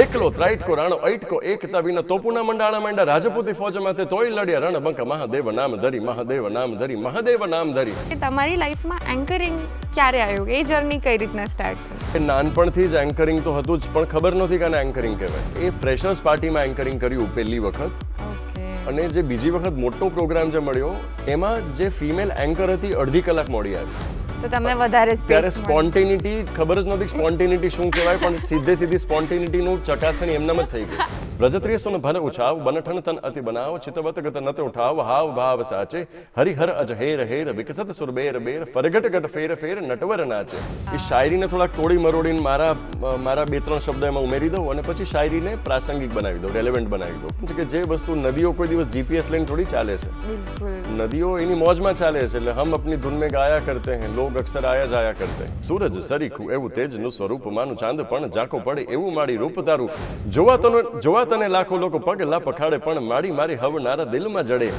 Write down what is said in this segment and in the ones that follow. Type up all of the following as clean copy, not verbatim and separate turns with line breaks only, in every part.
એકલો ત્રાઇટકો રાણો ઐટકો એકતા વિના તોપુના મંડાણા માંડા રાજપૂતી ફોજ માથે તોય લડ્યા રણબંક મહાદેવ નામ ધરી મહાદેવ નામ ધરી મહાદેવ નામ ધરી.
તમારી લાઈફમાં એન્કરિંગ ક્યારે આવ્યું? એ જર્ની કઈ રીતના સ્ટાર્ટ થઈ?
નાનપણથી જ એન્કરિંગ તો હતું જ, પણ ખબર નહોતી કે આને એન્કરિંગ કહેવાય. એ ફ્રેશર્સ પાર્ટીમાં એન્કરિંગ કર્યું પહેલી વખત, અને જે બીજી વખત મોટો પ્રોગ્રામ જે મળ્યો એમાં જે ફિમેલ એન્કર હતી અડધી કલાક મોડી આવી.
તો તમને વધારે
ત્યારે સ્પોન્ટેનિટી ખબર જ નહોતી સ્પોન્ટેનિટી શું કહેવાય, પણ સીધી સ્પોન્ટેનિટીનું ચકાસણી એમનામ જ થઈ ગઈ. વ્રજત્રિયસુન ભર ઉછાવ બનઠન તન અતિ બનાવ ચિતવત ગત નત ઉઠાવ હાવ ભાવ સાચે હરિહર અજહેર હેર વિકસત સુરબેર બેર ફરગટ ગટ ફેર ફેર નટવર નાચે. એ શાયરીને થોડાક તોડી મરોડીને મારા બે ત્રણ શબ્દ એમાં ઉમેરી દઉં અને પછી શાયરીને પ્રાસંગિક બનાવી દઉં, રેલેવન્ટ બનાવી દઉં. કે જે વસ્તુ નદીઓ કોઈ દિવસ જીપીએસ લઈને થોડી ચાલે છે, નદીઓ એની મોજમાં ચાલે છે. એટલે હમ અપની ધૂન મેં ગાયા કરતે हैं, लोग અક્ષર આયા જાયા કરતે. સૂરજ સરીખું એવું તેજનું સ્વરૂપ માનું ચાંદ પણ ઝાંકો પડે એવું માડી રૂપ તારું. જોવા તને લાખો લોકો પગલા પખાડે પણ માડી મારી હવનારા દિલમાં જડે.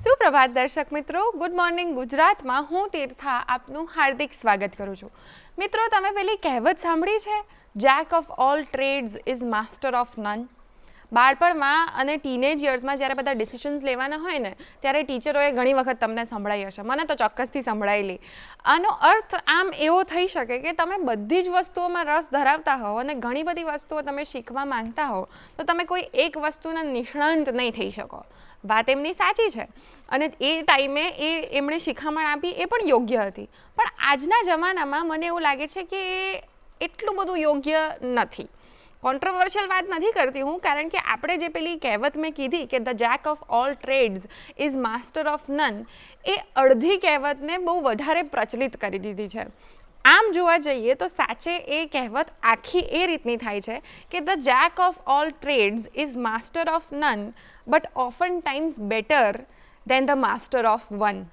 સુપ્રભાત દર્શક મિત્રો, ગુડ મોર્નિંગ ગુજરાતમાં હું તીર્થા આપનું હાર્દિક સ્વાગત કરું છું. મિત્રો, તમે પેલી કહેવત સાંભળી છે, Jack of all trades is master of none? બાળપણમાં અને ટીનેજ યર્સમાં જ્યારે બધા ડિસિશન્સ લેવાના હોય ને, ત્યારે ટીચરોએ ઘણી વખત તમને સંભળાઈ હશે, મને તો ચોક્કસથી સંભળાયેલી. આનો અર્થ આમ એવો થઈ શકે કે તમે બધી જ વસ્તુઓમાં રસ ધરાવતા હો અને ઘણી બધી વસ્તુઓ તમે શીખવા માંગતા હો, તો તમે કોઈ એક વસ્તુના નિષ્ણાંત નહીં થઈ શકો. વાત એમની સાચી છે, અને એ ટાઈમે એમણે શિખામણ આપી એ પણ યોગ્ય હતી. પણ આજના જમાનામાં મને એવું લાગે છે કે એ એટલું બધું યોગ્ય નથી. કોન્ટ્રોવર્શિયલ વાત નથી કરતી હું, કારણ કે આપણે જે પેલી કહેવત મેં કીધી કે the jack of all trades is master of none, એ અડધી કહેવતને બહુ વધારે પ્રચલિત કરી દીધી છે. આમ જોવા જઈએ તો સાચે એ કહેવત આખી એ રીતની થાય છે કે the jack of all trades is master of none but often times better than the master of one.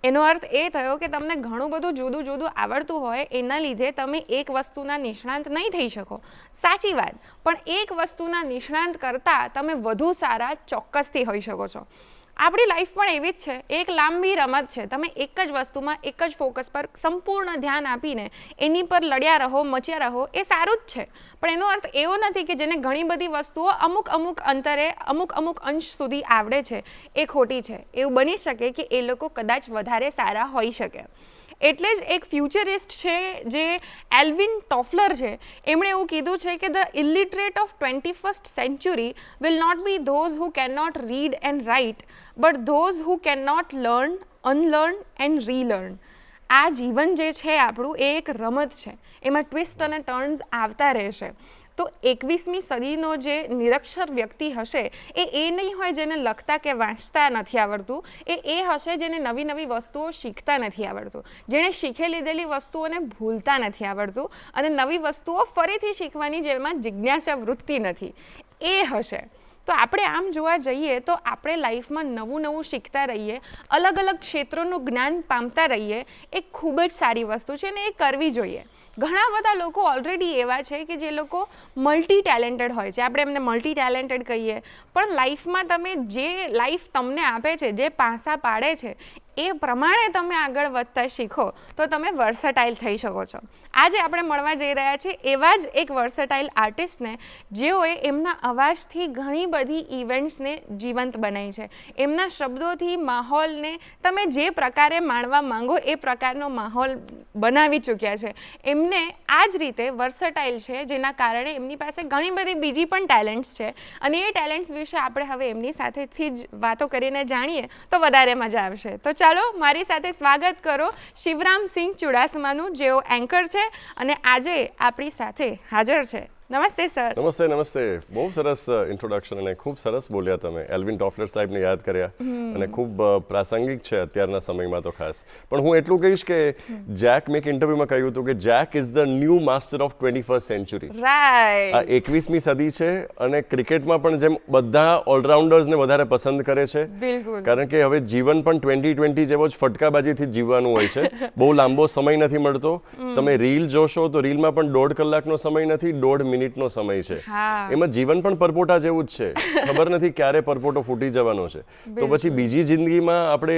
એનો અર્થ એ થયો કે તમને ઘણું બધું જુદું જુદું આવડતું હોય, એના લીધે તમે એક વસ્તુના નિષ્ણાંત નહીં થઈ શકો. સાચી વાત, પણ એક વસ્તુના નિષ્ણાંત કરતાં તમે વધુ સારા ચોક્કસથી હોઈ શકો છો. આપણી લાઈફ પણ એવી જ છે, એક લાંબી રમત છે. તમે એક જ વસ્તુમાં એક જ ફોકસ પર સંપૂર્ણ ધ્યાન આપીને એની પર લડ્યા રહો, મચ્યા રહો, એ સારું જ છે. પણ એનો અર્થ એવો નથી કે જેને ઘણી બધી વસ્તુઓ અમુક અંતરે અમુક અંશ સુધી આવડે છે એ ખોટી છે. એવું બની શકે કે એ લોકો કદાચ વધારે સારા હોઈ શકે. એટલે જ એક ફ્યુચરિસ્ટ છે જે એલ્વિન ટોફલર છે, એમણે એવું કીધું છે કે the illiterate of 21st century will not be those who cannot read and write, but those who cannot learn, unlearn and relearn. આ જીવન જે છે આપણું, એ એક રમત છે, એમાં ટ્વિસ્ટ અને ટર્ન્સ આવતા રહેશે. તો 21મી સદીનો જે નિરક્ષર વ્યક્તિ હશે એ નહીં હોય જેને લખતા કે વાંચતા નથી આવડતું, એ હશે જેને નવી નવી વસ્તુઓ શીખતા નથી આવડતું, જેણે શીખી લીધેલી વસ્તુઓને ભૂલતા નથી આવડતું અને નવી વસ્તુઓ ફરીથી શીખવાની જેમાં જિજ્ઞાસા વૃત્તિ નથી, એ હશે. તો આપણે આમ જોવા જઈએ તો આપણે લાઈફમાં નવું શીખતા રહીએ, અલગ અલગ ક્ષેત્રોનું જ્ઞાન પામતા રહીએ, એ ખૂબ જ સારી વસ્તુ છે અને એ કરવી જોઈએ. ઘણા બધા લોકો ઓલરેડી એવા છે કે જે લોકો મલ્ટી ટેલેન્ટેડ હોય છે, આપણે એમને મલ્ટી ટેલેન્ટેડ કહીએ, પણ લાઈફમાં તમે જે લાઈફ તમને આપે છે, જે પાસા પાડે છે, એ પ્રમાણે તમે આગળ વધતા શીખો તો તમે વર્સેટાઇલ થઈ શકો છો. આજે આપણે મળવા જઈ રહ્યા છીએ એવા જ એક વર્સેટાઇલ આર્ટિસ્ટને, જેઓએ એમના અવાજથી ઘણી બધી ઇવેન્ટ્સને જીવંત બનાવી છે. એમના શબ્દોથી માહોલને તમે જે પ્રકારે માણવા માંગો એ પ્રકારનો માહોલ બનાવી ચૂક્યા છે. એમને આ જ રીતે વર્સેટાઇલ છે, જેના કારણે એમની પાસે ઘણી બધી બીજી પણ ટેલેન્ટ્સ છે, અને એ ટેલેન્ટ્સ વિશે આપણે હવે એમની સાથેથી જ વાતો કરીને જાણીએ તો વધારે મજા આવશે. તો ચાલો મારી સાથે સ્વાગત કરો શિવરામસિંહ ચુડાસમાનું, જેઓ એન્કર છે અને આજે આપણી સાથે હાજર છે. નમસ્તે સર.
નમસ્તે. બહુ સરસ ઇન્ટ્રોડક્શન અને ખૂબ સરસ બોલ્યા તમે. એલ્વિન ટોફલર સાહેબને યાદ કર્યા અને ખૂબ પ્રાસંગિક છે અત્યારના સમયમાં તો ખાસ. પણ હું એટલું કહીશ કે જેક, મેં એક ઇન્ટરવ્યુમાં કહ્યું હતું કે Jack is the new master of 21st century.
Right.
આ 21મી સદી છે અને ક્રિકેટમાં પણ જેમ બધા ઓલરાઉન્ડર્સને વધારે પસંદ કરે છે,
બિલકુલ,
કારણ કે હવે જીવન પણ 2020 જેવો જ ફટકાબાજીથી જીવવાનું હોય છે. બહુ લાંબો સમય નથી મળતો. તમે રીલ જોશો તો રીલમાં પણ 1.5 કલાકનો સમય નથી, 1.5 મિનિટનો સમય છે. એમાં જીવન પણ પરપોટા જેવું જ છે, ખબર નથી ક્યારે પરપોટો ફૂટી જવાનો છે. તો પછી બીજી જિંદગીમાં આપણે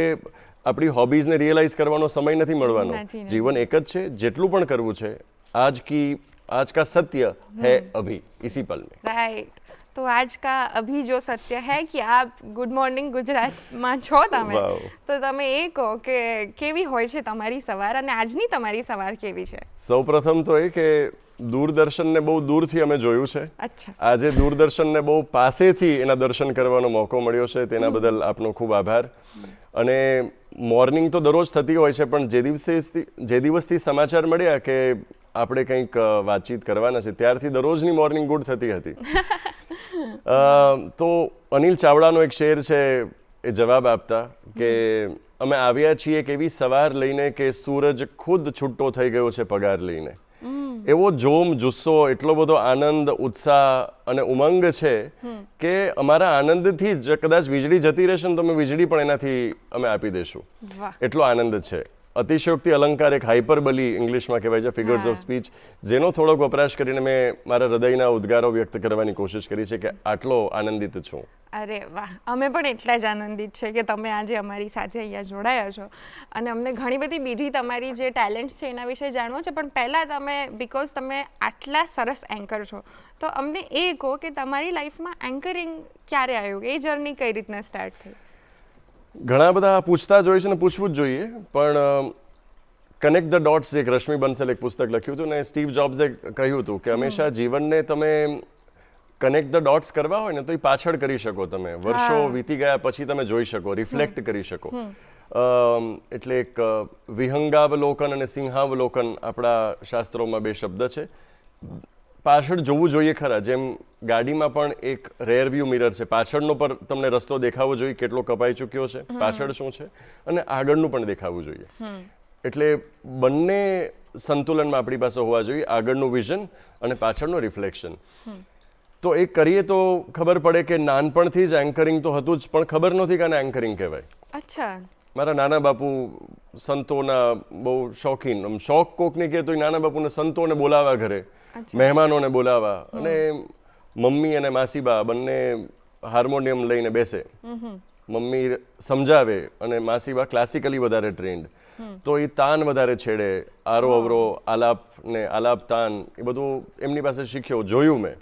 આપણી હોબીઝને રિયલાઇઝ કરવાનો સમય નથી મળવાનો. જીવન એક જ છે, જેટલું પણ કરવું છે आज का सत्य है अभी इसी पल में।
રાઈટ, તો આજ કા અભી જો સત્ય હૈ કે આપ ગુડ મોર્નિંગ ગુજરાતમાં છો તમે,
વાવ.
તો તમે એ કહો કે કેવી હોય છે તમારી સવાર અને આજની તમારી સવાર કેવી છે?
સૌપ્રથમ તો એ કે દૂરદર્શનને બહુ દૂરથી અમે જોયું છે.
અચ્છા,
આજે દૂરદર્શનને બહુ પાસેથી એના દર્શન કરવાનો મોકો મળ્યો છે, તેના બદલ આપનો ખૂબ આભાર. અને મોર્નિંગ તો દરરોજ થતી હોય છે, પણ જે દિવસથી સમાચાર મળ્યા કે આપણે કંઈક વાતચીત કરવાના છે, ત્યારથી દરરોજની મોર્નિંગ ગુડ થતી હતી. તો અનિલ ચાવડાનો એક શેર છે, એ જવાબ આપતા કે અમે આવ્યા છીએ એક એવી સવાર લઈને કે સૂરજ ખુદ છૂટો થઈ ગયો છે પગાર લઈને. એવો જોમ જુસ્સો, એટલો બધો આનંદ, ઉત્સાહ અને ઉમંગ છે કે અમારા આનંદથી જ કદાચ વીજળી જતી રહેશે ને તો અમે વીજળી પણ એનાથી અમે આપી દઈશું,
વાહ.
એટલો આનંદ છે. અતિશયોક્તિ અલંકાર, એક હાઇપરબલી ઇંગ્લિશમાં કહેવાય છે, ફિગર્સ ઓફ સ્પીચ, જેનો થોડોક વપરાશ કરીને મેં મારા હૃદયના ઉદ્ગારો વ્યક્ત કરવાની કોશિશ કરી છે કે આટલો આનંદિત છું.
અરે વાહ, અમે પણ એટલા જ આનંદિત છે કે તમે આજે અમારી સાથે અહીંયા જોડાયા છો અને અમને ઘણી બધી બીજી તમારી જે ટેલેન્ટ્સ છે એના વિશે જાણવું છે. પણ પહેલાં બિકોઝ તમે આટલા સરસ એન્કર છો, તો અમને એ કહો કે તમારી લાઈફમાં એન્કરિંગ ક્યારે આવ્યું, એ જર્ની કઈ રીતના સ્ટાર્ટ થઈ?
ઘણા બધા પૂછતા જ હોય છે ને પૂછવું જ જોઈએ, પણ કનેક્ટ ધ ડોટ્સ, એક રશ્મિ બંસલ એક પુસ્તક લખ્યું હતું ને સ્ટીવ જોબ્સે કહ્યું હતું કે હંમેશા જીવનને તમે કનેક્ટ ધ ડોટ્સ કરવા હોય ને તો એ પાછળ કરી શકો, તમે વર્ષો વીતી ગયા પછી તમે જોઈ શકો, રિફ્લેક્ટ કરી શકો. એટલે એક વિહંગાવલોકન અને સિંહાવલોકન આપણા શાસ્ત્રોમાં બે શબ્દ છે. પાછળ જોવું જોઈએ ખરા, જેમ ગાડીમાં પણ એક રેર વ્યૂ મિરર છે, પાછળનો પર તમને રસ્તો દેખાવો જોઈએ કેટલો કપાઈ ચૂક્યો છે, પાછળ શું છે, અને આગળનું પણ દેખાવું જોઈએ. એટલે બંને સંતુલનમાં આપણી પાસે હોવા જોઈએ, આગળનું વિઝન અને પાછળનું રિફ્લેક્શન. તો એ કરીએ તો ખબર પડે કે નાનપણથી જ એન્કરિંગ તો હતું જ, પણ ખબર નહોતી કે આને એન્કરિંગ કહેવાય.
અચ્છા.
મારા નાના બાપુ સંતોના બહુ શોખીન, શોખ કોકને કહે તો નાના બાપુને સંતોને બોલાવા ઘરે, મહેમાનોને બોલાવા, અને મમ્મી અને માસીબા બંને હાર્મોનિયમ લઈને બેસે, મમ્મી સમજાવે અને માસીબા ક્લાસિકલી વધારે ટ્રેન્ડ, તો એ તાન વધારે છેડે, આરો અવરો, આલાપ ને આલાપ તાન, એ બધું એમની પાસે શીખ્યો, જોયું મેં.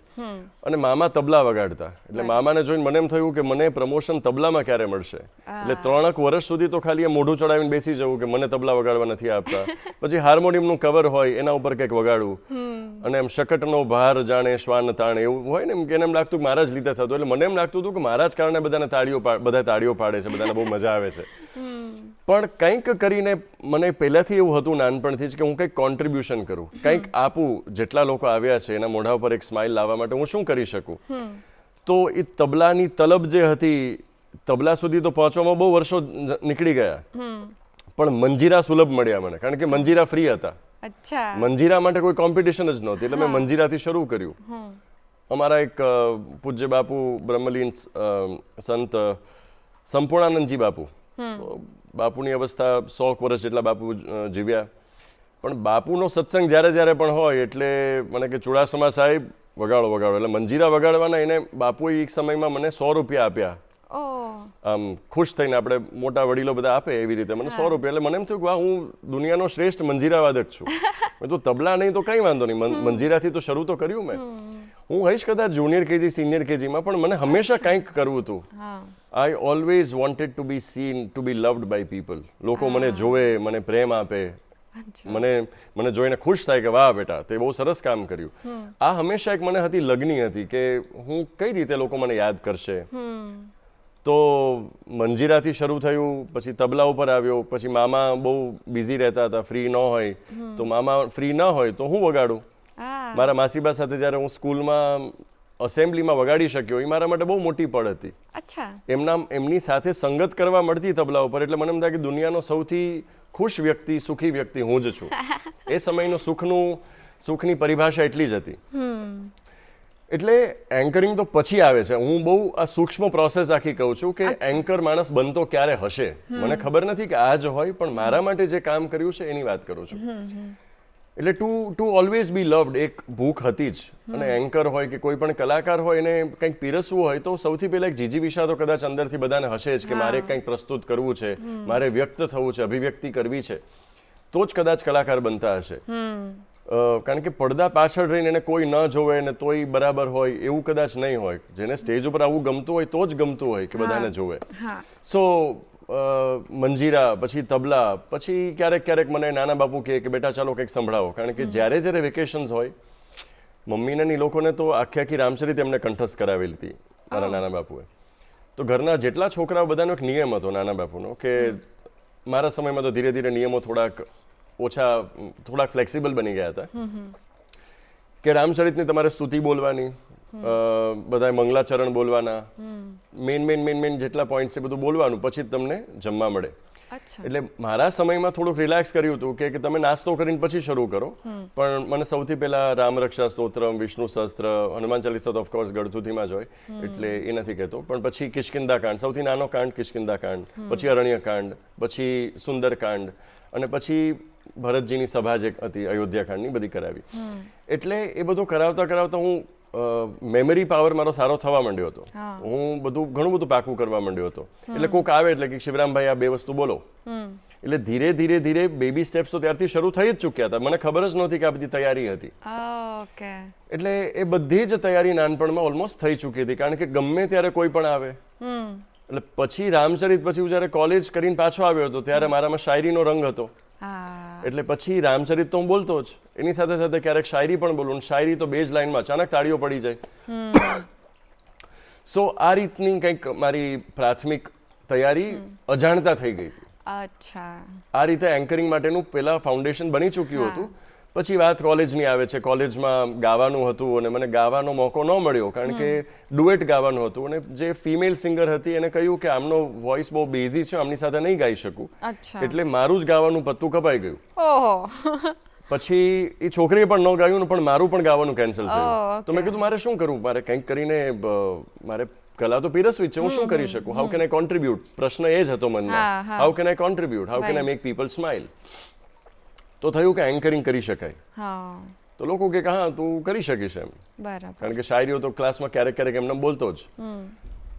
અને મામા તબલા વગાડતા, એટલે મામાને જોઈને મને એમ થયું કે મને પ્રમોશન તબલામાં ક્યારે મળશે. એટલે 3 વર્ષ સુધી તો ખાલી મોઢું ચડાવીને બેસી જવું કે મને તબલા વગાડવા નથી આપતા. પછી હાર્મોનિયમનું કવર હોય એના ઉપર કંઈક વગાડવું, અને એમ શકટનો ભાર જાણે શ્વાન તાણે, એવું હોય ને, એમ કે એમ લાગતું કે મારા જ લીધે થતું, એટલે મને એમ લાગતું હતું કે મારા જ કારણે બધા તાળીઓ પાડે છે, બધાને બહુ મજા આવે છે. પણ કંઈક કરીને મને પહેલાંથી એવું હતું નાનપણથી જ કે હું કંઈક કોન્ટ્રીબ્યુશન કરું, કંઈક આપું. જેટલા લોકો આવ્યા છે એના મોઢા ઉપર એક સ્માઇલ લાવવા માટે હું શું કરી શકું. તો એ તબલાની તલબ જે હતી, તબલા સુધી તો પહોંચવામાં બહુ વર્ષો નીકળી ગયા, પણ મંજીરા સુલભ મળ્યા મને, કારણ કે મંજીરા ફ્રી હતા.
અચ્છા.
મંજીરા માટે કોઈ કોમ્પિટિશન જ નહોતી, એટલે મેં મંજીરાથી શરૂ કર્યું. અમારા એક પૂજ્ય બાપુ બ્રહ્મલીન સંત સંપૂર્ણાનંદજી બાપુ, બાપુની અવસ્થા 100 વર્ષ જેટલા બાપુ જીવ્યા, પણ બાપુનો સત્સંગ જ્યારે જ્યારે પણ હોય એટલે મને કે ચુડાસમા સાહેબ વગાડો, એટલે મંજીરા વગાડવાના. એને બાપુએ એક સમયમાં મને 100 રૂપિયા આપ્યા, આમ ખુશ થઈને, આપણે મોટા વડીલો બધા આપે એવી રીતે મને 100 રૂપિયા. એટલે મને એમ થયું કે હું દુનિયાનો શ્રેષ્ઠ મંજીરા વાદક છું. મેં તો તબલા નહીં તો કંઈ વાંધો નહીં, મંજીરાથી તો શરૂ તો કર્યું મેં. હું હઈશ કદાચ જુનિયર કેજી, સિનિયર કેજીમાં, પણ મને હંમેશા કંઈક કરવું હતું. I always wanted to be seen, to be loved by people. લોકો મને જોવે, મને પ્રેમ આપે, મને જોઈને ખુશ થાય કે વાહ બેટા તે બહુ સરસ કામ કર્યું. આ હંમેશા એક મને હતી લગની હતી કે હું કઈ રીતે લોકો મને યાદ કરશે. તો મંજીરાથી શરૂ થયું, પછી તબલા ઉપર આવ્યો, પછી મામા બહુ બિઝી રહેતા હતા, ફ્રી ન હોય તો મામા ફ્રી ન હોય તો હું વગાડું. મારા માસીબા સાથે જ્યારે હું સ્કૂલમાં અસેમ્બલીમાં વગાડી શક્યો, એ મારા માટે બહુ મોટી પડ હતી. એમની સાથે સંગત કરવા મળતી તબલા ઉપર, એટલે મને એમ થાય કે દુનિયાનો સૌથી ખુશ વ્યક્તિ, સુખી વ્યક્તિ હું જ છું. એ સમયનું સુખની પરિભાષા એટલી જ હતી. એટલે એન્કરિંગ તો પછી આવે છે. હું બહુ આ સૂક્ષ્મ પ્રોસેસ આખી કહું છું કે એન્કર માણસ બનતો ક્યારે હશે, મને ખબર નથી કે આ જ હોય, પણ મારા માટે જે કામ કર્યું છે એની વાત કરું છું. એટલે ટુ ઓલવેઝ બી લવ્ડ એક ભૂખ હતી જ. અને એન્કર હોય કે કોઈ પણ કલાકાર હોય, એને કંઈક પીરસવું હોય તો સૌથી પહેલાં એક જીજીવિષા તો કદાચ અંદરથી બધાને હશે જ કે મારે કંઈક પ્રસ્તુત કરવું છે, મારે વ્યક્ત થવું છે, અભિવ્યક્તિ કરવી છે, તો જ કદાચ કલાકાર બનતા હશે. કારણ કે પડદા પાછળ રહીને એને કોઈ ન જોવે ને તોય બરાબર હોય એવું કદાચ નહીં હોય. જેને સ્ટેજ ઉપર આવવું ગમતું હોય તો જ ગમતું હોય કે બધાને જોવે. સો મંજીરા, પછી તબલા, પછી ક્યારેક ક્યારેક મને નાના બાપુ કહે કે બેટા ચાલો કંઈક સંભળાવો. કારણ કે જ્યારે જ્યારે વેકેશન્સ હોય, મમ્મીને ની લોકોને તો આખી આખી રામચરિત એમને કંઠસ્થ કરાવેલી હતી મારા નાના બાપુએ. તો ઘરના જેટલા છોકરાઓ બધાનો એક નિયમ હતો નાના બાપુનો, કે મારા સમયમાં તો ધીરે ધીરે નિયમો થોડાક ફ્લેક્સિબલ બની ગયા હતા, કે રામચરિતની તમારે સ્તુતિ બોલવાની, બધાએ મંગલાચરણ બોલવાના, મેન જેટલા પોઈન્ટ છે બધું બોલવાનું, પછી જ તમને જમવા મળે. એટલે મારા સમયમાં થોડુંક રિલેક્સ કર્યું હતું કે તમે નાસ્તો કરીને પછી શરૂ કરો. પણ મને સૌથી પહેલા રામરક્ષા સ્તોત્રમ, વિષ્ણુ સહસ્ત્ર, હનુમાન ચાલીસા તો ઓફકોર્સ ગળથુથીમાં જ હોય એટલે એ નથી કહેતો, પણ પછી કિષ્કિંધા કાંડ, સૌથી નાનો કાંડ કિષ્કિંધા કાંડ, પછી અરણ્ય કાંડ, પછી સુંદર કાંડ, અને પછી ભરતજીની સભા જે હતી અયોધ્યા કાંડની બધી કરાવી. એટલે એ બધું કરાવતા કરાવતા હું મેમરી પાવર મારો સારો થવા માંડ્યો હતો. હું ઘણું બધું પાકું કરવા માંડ્યો હતો. એટલે કોક આવે એટલે કે શિવરામભાઈ આ 2 વસ્તુ બોલો. એટલે ધીરે ધીરે ધીરે બેબી સ્ટેપ્સ તો ત્યારથી શરૂ થઈ જ ચૂક્યા હતા. મને ખબર જ નહોતી કે આ બધી તૈયારી હતી. એટલે એ બધી જ તૈયારી નાનપણમાં ઓલમોસ્ટ થઈ ચૂકી હતી. કારણ કે ગમે ત્યારે કોઈ પણ આવે. એટલે પછી રામચરિત પછી હું જ્યારે કોલેજ કરીને પાછો આવ્યો હતો ત્યારે મારામાં શાયરીનો રંગ હતો. એટલે પછી રામચરિત તો હું બોલતો જ, એની સાથે સાથે ક્યારેક શાયરી પણ બોલું. શાયરી તો 2 જ લાઈનમાં અચાનક તાળીઓ પડી જાય. સો આ રીતની કંઈક મારી પ્રાથમિક તૈયારી અજાણતા થઈ ગઈ. આ રીતે એન્કરિંગ માટેનું પહેલા ફાઉન્ડેશન બની ચૂક્યું હતું. પછી વાત કોલેજની આવે છે. કોલેજમાં ગાવાનું હતું અને મને ગાવાનો મોકો ન મળ્યો, કારણ કે ડુએટ ગાવાનું હતું. અને જે ફિમેલ સિંગર હતી એને કહ્યું કે આમનો વોઇસ બહુ બેઝી છે, આમની સાથે નહીં ગાઈ શકું. એટલે મારું જ ગાવાનું પત્તું કપાઈ ગયું. પછી એ છોકરીએ પણ ન ગાયું પણ મારું પણ ગાવાનું કેન્સલ થયું. તો મેં કીધું મારે શું કરવું, મારે કંઈક કરીને મારે કલા તો પીરસવી છે, હું શું કરી શકું? How can I contribute? પ્રશ્ન એ જ હતો મનમાં. How can I contribute? How can I make people smile? તો થયું કે એન્કરિંગ કરી શકાય. તો લોકો કે હા તું કરી શકીશ એમ, કારણ કે શાયરીઓ તો ક્લાસમાં ક્યારેક ક્યારેક એમને બોલતો જ.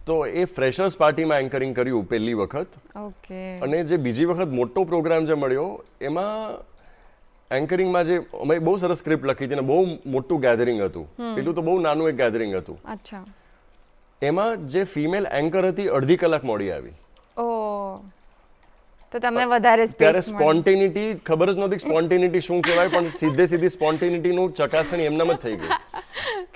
તો એ ફ્રેશર્સ પાર્ટીમાં એન્કરિંગ કર્યું પહેલી વખત. અને જે બીજી વખત મોટો પ્રોગ્રામ જે મળ્યો એમાં એન્કરિંગમાં જે અમે બહુ સરસ સ્ક્રિપ્ટ લખી હતી અને બહુ મોટું ગેધરિંગ હતું. પેલું તો બહુ નાનું એક ગેધરિંગ હતું. એમાં જે ફિમેલ એન્કર હતી અડધી કલાક મોડી આવી.
તો તમને વધારે
ત્યારે સ્પોન્ટેનિટી ખબર જ નહોતી સ્પોન્ટેનિટી શું કહેવાય, પણ સીધી સ્પોન્ટેનિટીનું ચકાસણી એમનામ જ થઈ ગઈ.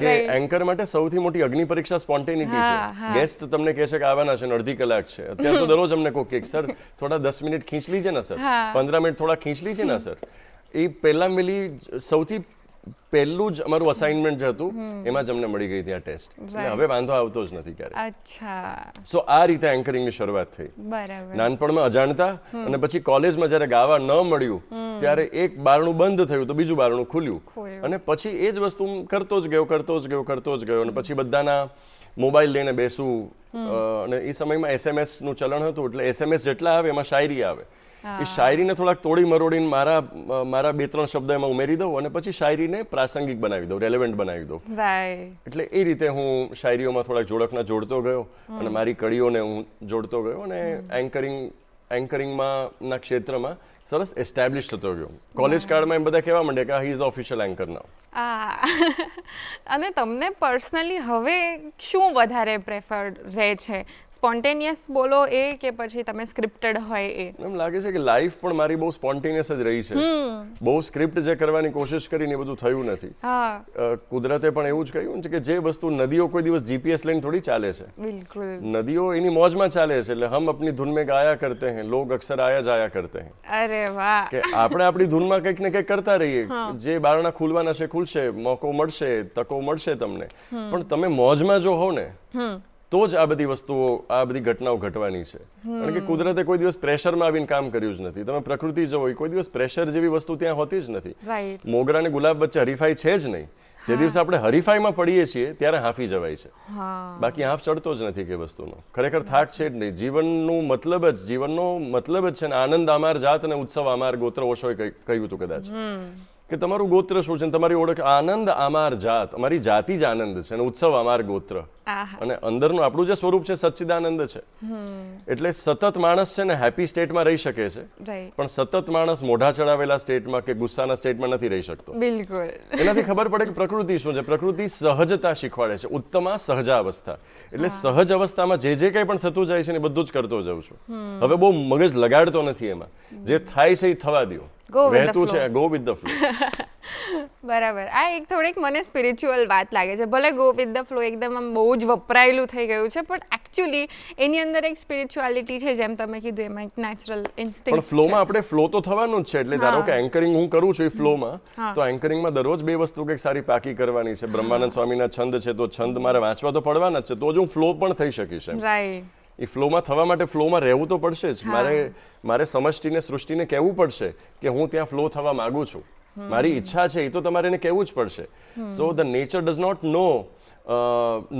કે એન્કર માટે સૌથી મોટી અગ્નિ પરીક્ષા સ્પોન્ટેનિટી છે. ગેસ્ટ તમને કહે છે કે આવવાના છે ને અડધી કલાક છે. અત્યારે તો દરરોજ અમને કહો કે સર થોડા 10 મિનિટ ખીંચ લીજે ને સર, 15 મિનિટ થોડા ખીંચ લીજે ને સર. એ પહેલા મેલી સૌથી પહેલું જ અમારું અસાઇનમેન્ટ જે હતું એમાં જ અમને મળી ગઈ હતી આ ટેસ્ટ. એટલે હવે વાંધો આવતો જ નથી ક્યારે. સો આ રીતે એન્કરિંગની શરૂઆત થઈ નાનપણમાં અજાણતા. અને પછી કોલેજમાં જ્યારે ગાવા ન મળ્યું ત્યારે એક બારણું બંધ થયું તો બીજું બારણું ખુલ્યું. અને પછી એ જ વસ્તુ કરતો જ ગયો. અને પછી બધાના મોબાઈલ લઈને બેસવું. અને એ સમયમાં SMS નું ચલણ હતું, એટલે SMS જેટલા આવે એમાં શાયરી આવે. એ શાયરીને થોડાક તોડી મરોડીને મારા 2-3 શબ્દ એમાં ઉમેરી દઉં અને પછી શાયરીને પ્રાસંગિક બનાવી દઉં, રેલેવન્ટ બનાવી દઉં. એટલે એ રીતે હું શાયરીઓમાં થોડાક જોડતો ગયો અને મારી કડીઓને હું જોડતો ગયો અને એન્કરિંગમાં ના ક્ષેત્રમાં સરસ એસ્ટાબ્લિશ થતો ગયો. કોલેજ કાળમાં એમ બધા કહેવા માંડ્યા કે he is the official anchor now.
અને તમને પર્સનલી હવે શું વધારે પ્રેફર્ડ રહે છે, સ્પોન્ટેનિયસ બોલો એ કે પછી તમે સ્ક્રિપ્ટેડ હોય એ?
એમ લાગે છે કે લાઈફ પણ મારી બહુ સ્પોન્ટેનિયસ જ રહી છે. બહુ સ્ક્રિપ્ટ જે કરવાની કોશિશ કરીને એ બધું થયું નથી. કુદરતે પણ એવું જ કહ્યું છે કે જે વસ્તુ નદીઓ કોઈ દિવસ GPS લઈને થોડી ચાલે છે. નદીઓ એની મોજમાં ચાલે છે. એટલે હમ અપની ધૂન મેં ગાયા કરતે हैं, लोग अक्सर आया जाया करते हैं.
અરે વાહ.
કે આપણે આપણી ધૂનમાં કંઈક ને કંઈક કરતા રહીએ. જે બારણા ખુલવાના છે ખુલશે, મોકો મળશે, તકો મળશે તમને. પણ તમે મોજમાં જો હો ને તો જ આ બધી વસ્તુઓ, આ બધી ઘટનાઓ ઘટવાની છે. કારણ કે કુદરતે કોઈ દિવસ પ્રેશરમાં આવીને કામ કર્યું જ નથી. તમે પ્રકૃતિ જો હોય, કોઈ દિવસ પ્રેશર જેવી વસ્તુ ત્યાં હોતી જ નથી. મોગરા અને ગુલાબ વચ્ચે હરીફાઈ છે જ નહીં. જે દિવસે આપણે હરીફાઈમાં પડીએ છીએ ત્યારે હાંફી જવાય છે. બાકી હાંફ ચડતો જ નથી કે વસ્તુનો. ખરેખર થાક છે જ નહીં. જીવનનો મતલબ જ છે ને આનંદ અમાર જાત અને ઉત્સવ અમાર ગોત્ર ઓશોએ કહ્યું હતું કદાચ, કે તમારું ગોત્ર શું છે અને તમારી ઓળખ. આનંદ અમાર જાત, અમારી જાતિ જ આનંદ છે અને ઉત્સવ અમાર ગોત્ર.
આહા.
અને અંદરનું આપણું જે સ્વરૂપ છે સચ્ચિદાનંદ છે. એટલે સતત માણસ છે ને હેપી સ્ટેટમાં રહી શકે છે,
રાઈટ,
પણ સતત માણસ મોઢા ચડાવેલા સ્ટેટમાં કે ગુસ્સાના સ્ટેટમાં નથી રહી શકતો.
બિલકુલ.
એનાથી ખબર પડે કે પ્રકૃતિ શું છે. પ્રકૃતિ સહજતા શીખવાડે છે, ઉત્તમા સહજાવસ્થા. એટલે સહજ અવસ્થામાં જે કંઈ પણ થતું જાય છે ને એ બધું જ કરતો જાઉં છું. હવે બહુ મગજ લગાડતો નથી એમાં. જે થાય છે એ થવા દો.
Go with the
વહેતું
flow.
છે, ગો વિથ ધ ફ્લો.
બરાબર. આ એક થોડીક મને સ્પિરિચ્યુઅલ વાત લાગે છે. ભલે ગો વિથ ધ ફ્લો એકદમ આમ બહુ જ વપરાયેલું થઈ ગયું છે, પણ એકચ્યુઅલી એની અંદર એક સ્પિરિચ્યુઆલિટી છે, જેમ તમે કીધું એમાં એક નેચરલ ઇન્સ્ટિંક્ટ
પણ ફ્લોમાં આપણે ફ્લો તો થવાનું જ છે. એટલે ધારો કે એન્કરિંગ હું કરું છું એ ફ્લોમાં,
હા.
તો એન્કરિંગમાં દરરોજ બે વસ્તુ કંઈક સારી પાકી કરવાની છે. બ્રહ્માનંદ સ્વામીના છંદ છે, તો છંદ મારે વાંચવા તો પડવાના જ છે, તો જ હું ફ્લો પણ થઈ શકીશ એમ.
રાઈટ.
એ ફ્લોમાં થવા માટે ફ્લોમાં રહેવું તો પડશે જ. મારે સમષ્ટિને સૃષ્ટિને કહેવું પડશે કે હું ત્યાં ફ્લો થવા માંગુ છું. મારી ઈચ્છા છે એ તો તમારે એને કહેવું જ પડશે. So the nature does not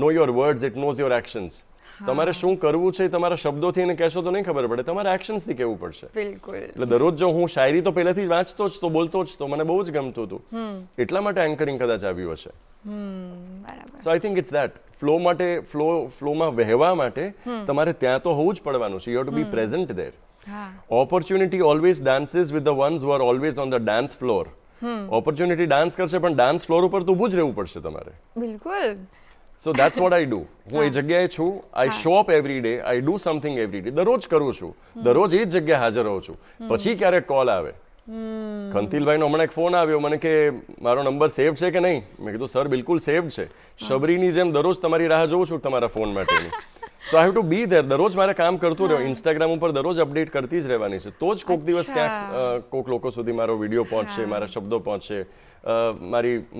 know your words, it knows your actions. તમારે શું કરવું છે એ તમારા શબ્દોથી એને કહેશો તો નહીં ખબર પડે, તમારા એક્શન્સથી કહેવું પડશે.
બિલકુલ.
એટલે દરરોજ જો હું શાયરી તો પહેલેથી જ વાંચતો જ તો, બોલતો જ તો, મને બહુ જ ગમતું હતું. એટલા માટે એન્કરિંગ કદાચ આવ્યું હશે.
બરાબર.
So I think it's that. Flow માટે ફ્લોમાં વહેવા માટે તમારે ત્યાં તો હોવું જ પડવાનું છે. You have to be present there.
હા.
Opportunity always dances with the ones who are always on the dance floor. Opportunity dance કરશે, પણ ડાન્સ ફ્લોર ઉપર તો ઊભું જ રહેવું પડશે તમારે.
બિલકુલ.
So that's what I do. હું એ જગ્યાએ છું. I show up every day, I do something every day. દરરોજ કરું છું, દરરોજ એ જ જગ્યાએ હાજર રહું છું. પછી ક્યારેક કોલ આવે. ખંતીલભાઈનો હમણાં એક ફોન આવ્યો મને કે મારો નંબર સેવ છે કે નહીં. મેં કીધું સર બિલકુલ સેવ છે. શબરીની જેમ દરરોજ તમારી રાહ જોઉં છું તમારા ફોન માટેની. So I have to be there. દરરોજ મારે કામ કરતું રહ્યું. ઇન્સ્ટાગ્રામ ઉપર દરરોજ અપડેટ કરતી જ રહેવાની છે. તો જ કોઈક દિવસ ક્યાંક કોઈક લોકો સુધી મારો વિડીયો પહોંચશે, મારા શબ્દો પહોંચશે,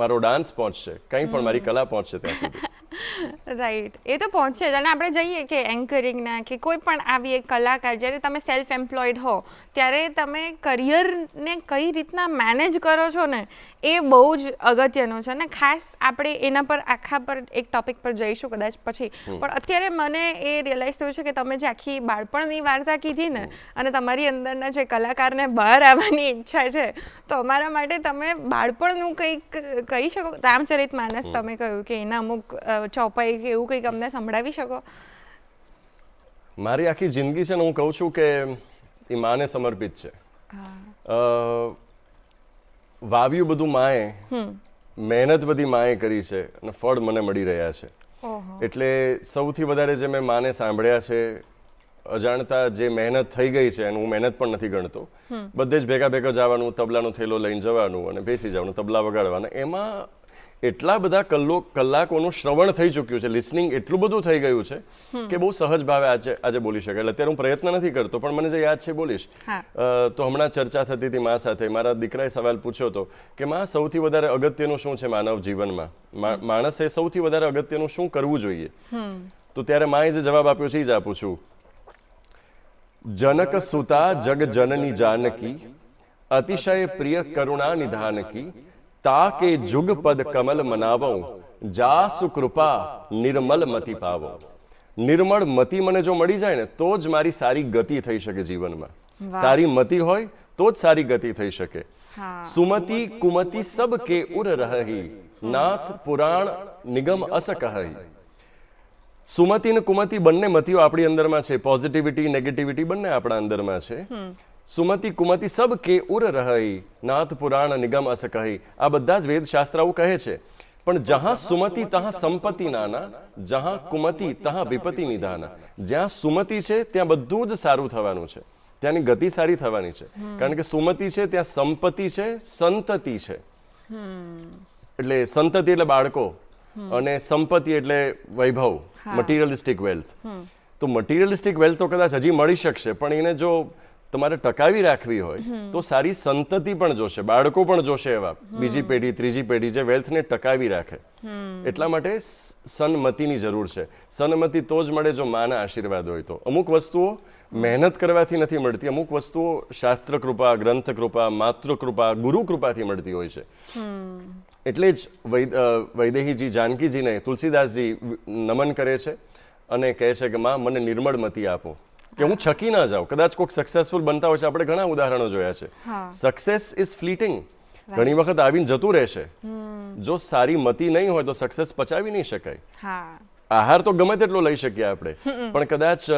મારો ડાન્સ પહોંચશે, કંઈ પણ મારી કલા પહોંચશે ત્યાં સુધી.
રાઈટ. એ તો પહોંચે જ. અને આપણે જઈએ કે એન્કરિંગના કે કોઈ પણ આવી એક કલાકાર, જ્યારે તમે સેલ્ફ એમ્પ્લોયડ હો ત્યારે તમે કરિયરને કઈ રીતના મેનેજ કરો છો ને એ બહુ જ અગત્યનું છે. અને ખાસ આપણે એના પર આખા પર એક ટોપિક પર જઈશું કદાચ પછી. પણ અત્યારે મને એ રિયલાઇઝ થયું છે કે તમે જે આખી બાળપણની વાર્તા કીધી ને અને તમારી અંદરના જે કલાકારને બહાર આવવાની ઈચ્છા છે, તો અમારા માટે તમે બાળપણનું કંઈક કહી શકો. રામચરિત માનસ તમે કહ્યું કે એના અમુક ચોપાઈ કે એવું કંઈક અમને સંભળાવી શકો?
મારી આખી જિંદગી છે ને, હું કહું છું કે એ માને સમર્પિત છે. વાવ્યું બધું માએ, મહેનત બધી માએ કરી છે અને ફળ મને મળી રહ્યા છે. એટલે સૌથી વધારે જે મેં માને સાંભળ્યા છે, અજાણતા જે મહેનત થઈ ગઈ છે એનું હું મહેનત પણ નથી ગણતો. બધે જ ભેગા જવાનું, તબલાનો થેલો લઈને જવાનું અને બેસી જવાનું, તબલા વગાડવાના. એમાં એટલા બધા કલાકોનું શ્રવણ થઈ ચૂક્યું છે, લિસનિંગ એટલું બધું થઈ ગયું છે કે બહુ સહજ ભાવે આજે બોલી શકાય. એટલે અત્યારે હું પ્રયત્ન નથી કરતો, પણ મને જે યાદ છે બોલીશ. તો હમણાં ચર્ચા થતી હતી મા સાથે. મારા દીકરાએ સવાલ પૂછ્યો હતો કે માં, સૌથી વધારે અગત્યનું શું છે માનવ જીવનમાં? માણસે સૌથી વધારે અગત્યનું શું કરવું જોઈએ? તો ત્યારે માએ જે જવાબ આપ્યો છે એ જ આપું છું. જનક સુતા જગ જનની જાનકી, અતિશય પ્રિય કરુણા નિધાનકી, તાકે જુગ પદ કમલ મનાવઉં, જાસુ કૃપા નિર્મલ મતિ પાવો. નિર્મળ મતિ મને જો મળી જાય ને તો જ મારી સારી ગતિ થઈ શકે જીવનમાં. સારી મતિ હોય તો જ સારી ગતિ થઈ શકે. સુમતિ કુમતિ સબ કે ઉર રહી, નાથ પુરાણ નિગમ અસ કહી. સુમતિ ને કુમતિ બંને મતિઓ આપણી અંદરમાં છે. પોઝિટિવિટી, નેગેટિવિટી બંને આપણા અંદરમાં છે. સુમતિ કુમતિ સબ કે ઉર રહી, નાથ પુરાણ નિગમ અસ કહી. આ બધા જ વેદશાસ્ત્ર આવું કહે છે. પણ જહાં સુમતિ તહાં સંપત્તિ નાના, જહાં કુમતિ તહાં વિપત્તિ નિધાના. જ્યાં સુમતિ છે ત્યાં બધું જ સારું થવાનું છે, ત્યાંની ગતિ સારી થવાની છે. કારણ કે સુમતિ છે ત્યાં સંપત્તિ છે, સંતતિ છે. એટલે સંતતિ એટલે બાળકો અને સંપત્તિ એટલે વૈભવ, મટીરિયલિસ્ટિક વેલ્થ. તો મટીરિયલિસ્ટિક વેલ્થ તો કદાચ હજી મળી શકશે, પણ એને જો તમારે ટકાવી રાખવી હોય તો સારી સંતતિ પણ જોશે, બાળકો પણ જોશે એવા, બીજી પેઢી, ત્રીજી પેઢી જે વેલ્થને ટકાવી રાખે. એટલા માટે સન્મતિની જરૂર છે. સન્મતિ તો જ મળે જો માના આશીર્વાદ હોય તો. અમુક વસ્તુઓ મહેનત કરવાથી નથી મળતી, અમુક વસ્તુઓ શાસ્ત્ર કૃપા, ગ્રંથ કૃપા, માતૃ કૃપા, ગુરુ કૃપાથી મળતી હોય છે. એટલે જ વૈદેહીજી જાનકીજીને તુલસીદાસજી નમન કરે છે અને કહે છે કે માં, મને નિર્મળ મતિ આપો, કે હું છકી ના જાઉં. કદાચ કોઈક સક્સેસફુલ બનતા હોય છે, આપણે ઘણા ઉદાહરણો જોયા છે. Success is fleeting. ઘણી વખત આવીને જતું રહેશે. જો સારી મતિ નહીં હોય તો સક્સેસ પચાવી નહીં શકાય.
હા
આહાર તો ગમે તેટલો લઈ શકીએ આપણે, પણ કદાચ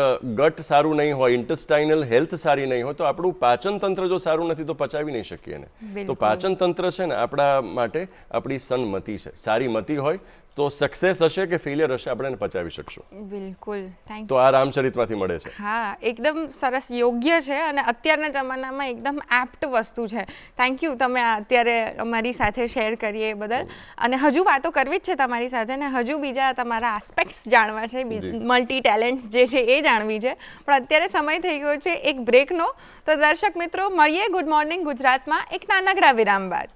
ગટ સારું નહીં હોય, ઇન્ટેસ્ટાઇનલ હેલ્થ સારી નહીં હોય, તો આપણું પાચન તંત્ર જો સારું નથી તો પચાવી નહીં શકીએ ને. તો પાચન તંત્ર છે ને આપણા માટે આપણી સન્મતિ છે. સારી મતિ હોય તો સક્સેસ હશે કે ફેલિયર હશે આપણે એને પચાવી શકશું.
બિલકુલ, થેન્ક
તો આ રામચરિતમાંથી મળે છે.
હા, એકદમ સરસ, યોગ્ય છે અને અત્યારના જમાનામાં એકદમ એપ્ટ વસ્તુ છે. થેન્ક યુ, તમે અત્યારે અમારી સાથે શેર કરીએ એ બદલ. અને હજુ વાતો કરવી જ છે તમારી સાથે ને હજુ બીજા તમારા આસ્પેક્ટ્સ જાણવા છે, મલ્ટી ટેલેન્ટ્સ જે છે એ જાણવી છે, પણ અત્યારે સમય થઈ ગયો છે એક બ્રેકનો. તો દર્શક મિત્રો, મળીએ ગુડ મોર્નિંગ ગુજરાતમાં એક નાનકડા વિરામ બાદ.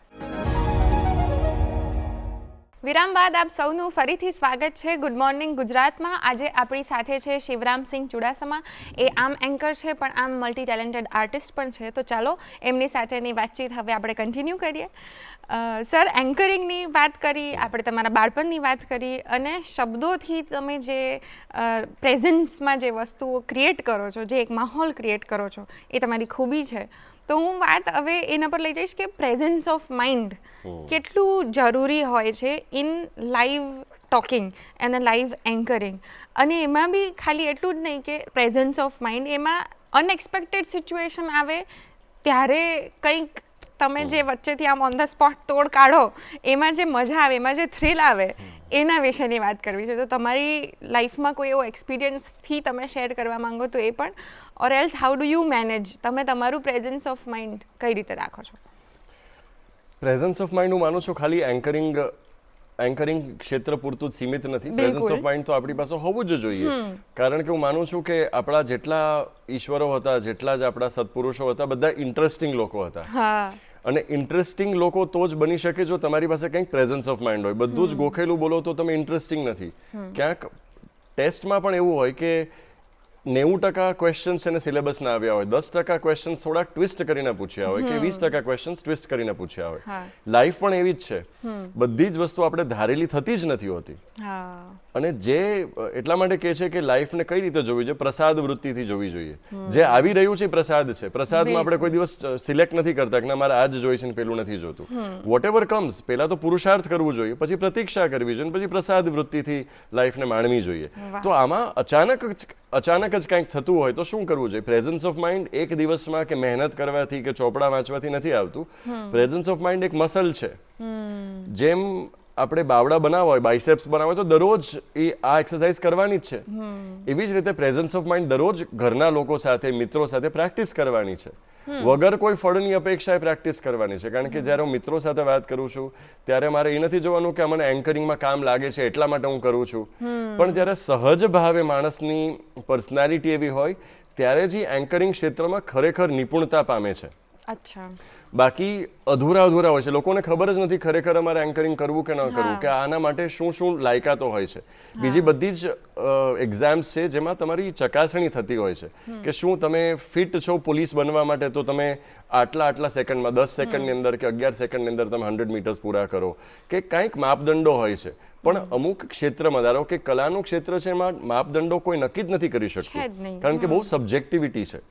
વિરામ બાદ આપ સૌનું ફરીથી સ્વાગત છે ગુડ મોર્નિંગ ગુજરાતમાં. આજે આપણી સાથે છે શિવરામસિંહ ચુડાસમા. એ આમ એન્કર છે પણ આમ મલ્ટી ટેલેન્ટેડ આર્ટિસ્ટ પણ છે. તો ચાલો એમની સાથેની વાતચીત હવે આપણે કન્ટિન્યુ કરીએ. સર, એન્કરિંગની વાત કરી, આપણે તમારા બાળપણની વાત કરી અને શબ્દોથી તમે જે પ્રેઝન્સમાં જે વસ્તુઓ ક્રિએટ કરો છો, જે એક માહોલ ક્રિએટ કરો છો, એ તમારી ખૂબી છે. તો હું વાત હવે એના પર લઈ જઈશ કે પ્રેઝન્સ ઓફ માઇન્ડ કેટલું જરૂરી હોય છે ઇન લાઈવ ટોકિંગ અને લાઈવ એન્કરિંગ. અને એમાં બી ખાલી એટલું જ નહીં કે પ્રેઝન્સ ઓફ માઇન્ડ, એમાં અનએક્સપેક્ટેડ સિચ્યુએશન આવે ત્યારે કંઈક તમે જે વચ્ચેથી આમ ઓન ધ સ્પોટ તોડ કાઢો, એમાં જે મજા આવે, એમાં જે થ્રિલ આવે, એના વિશેની વાત કરવી છે. તો તમારી લાઈફમાં કોઈ એવો એક્સપિરિયન્સથી તમે શેર કરવા માંગો તો એ પણ, or else how do you manage, તમે તમારું પ્રેઝન્સ ઓફ માઇન્ડ કઈ રીતે રાખો છો?
પ્રેઝન્સ ઓફ માઇન્ડ હું માનું છું ખાલી એન્કરિંગ ક્ષેત્ર પૂરતું જ સીમિત નથી. પ્રેઝન્સ ઓફ માઇન્ડ તો આપણી પાસે હોવું જ જોઈએ, કારણ કે હું માનું છું કે આપણા જેટલા ઈશ્વરો હતા, જેટલા જ આપણા સત્પુરુષો હતા, બધા ઇન્ટરેસ્ટિંગ લોકો હતા.
હા,
અને ઇન્ટરેસ્ટિંગ લોકો તો જ બની શકે જો તમારી પાસે કંઈક પ્રેઝન્સ ઓફ માઇન્ડ હોય. બધું જ ગોખેલું બોલો તો તમે ઇન્ટરેસ્ટિંગ નથી. ક્યાંક ટેસ્ટમાં પણ એવું હોય કે 90% ક્વેશ્ચન્સ એને સિલેબસના આવ્યા હોય, 10% ક્વેશ્ચન્સ થોડાક ટ્વિસ્ટ કરીને પૂછ્યા હોય, કે 20% ક્વેશ્ચન્સ ટ્વિસ્ટ કરીને પૂછ્યા હોય. લાઈફ પણ એવી જ છે. બધી જ વસ્તુ આપણે ધારેલી થતી જ નથી હોતી. અને જે એટલા માટે કહે છે કે લાઈફને કઈ રીતે જોવી જોઈએ, પ્રસાદ વૃત્તિથી જોવી જોઈએ. જે આવી રહ્યું છે પ્રસાદ છે. પ્રસાદમાં આપણે કોઈ દિવસ સિલેક્ટ નથી કરતા કે મારે આ જ જોઈએ છે ને પેલું નથી જોતું. વોટ એવર કમ્સ, પહેલા તો પુરુષાર્થ કરવું જોઈએ, પછી પ્રતીક્ષા કરવી જોઈએ, પછી પ્રસાદ વૃત્તિથી લાઈફને માણવી જોઈએ. તો આમાં અચાનક જ કંઈક થતું હોય તો શું કરવું જોઈએ? પ્રેઝન્સ ઓફ માઇન્ડ એક દિવસમાં કે મહેનત કરવાથી કે ચોપડા વાંચવાથી નથી આવતું. પ્રેઝન્સ ઓફ માઇન્ડ એક મસલ છે. જેમ આપણે બાવડા બનાવવા હોય, બાઇસેપ્સ બનાવવા હોય, તો દરરોજ આ એક્સરસાઇઝ કરવાની જ છે. એવી જ રીતે પ્રેઝન્સ ઓફ માઇન્ડ દરરોજ ઘરના લોકો સાથે, મિત્રો સાથે પ્રેક્ટિસ કરવાની છે. વગર કોઈ ફળની અપેક્ષાએ પ્રેક્ટિસ કરવાની છે. કારણ કે જ્યારે હું મિત્રો સાથે વાત કરું છું ત્યારે મારે એ નથી જોવાનું કે મને એન્કરિંગમાં કામ લાગે છે એટલા માટે હું કરું છું. પણ જ્યારે સહજ ભાવે માણસની પર્સનાલિટી એવી હોય ત્યારે જ એન્કરિંગ ક્ષેત્રમાં ખરેખર નિપુણતા પામે છે.
અચ્છા.
બાકી અધૂરા હોય છે. લોકોને ખબર જ નથી ખરેખર અમારે એન્કરિંગ કરવું કે ન કરવું, કે આના માટે શું શું લાયકાતો હોય છે. બીજી બધી જ એક્ઝામ્સ છે જેમાં તમારી ચકાસણી થતી હોય છે કે શું તમે ફિટ છો પોલીસ બનવા માટે, તો તમે આટલા સેકન્ડમાં, 10 સેકન્ડની અંદર કે 11 સેકન્ડની અંદર તમે 100 મીટર્સ પૂરા કરો, કે કંઈક માપદંડો હોય છે. પણ અમુક ક્ષેત્રમાં, ધારો કે કલાનું ક્ષેત્ર છે, એમાં માપદંડો કોઈ નક્કી જ નથી કરી શકતું, કારણ કે બહુ સબ્જેક્ટિવિટી છે.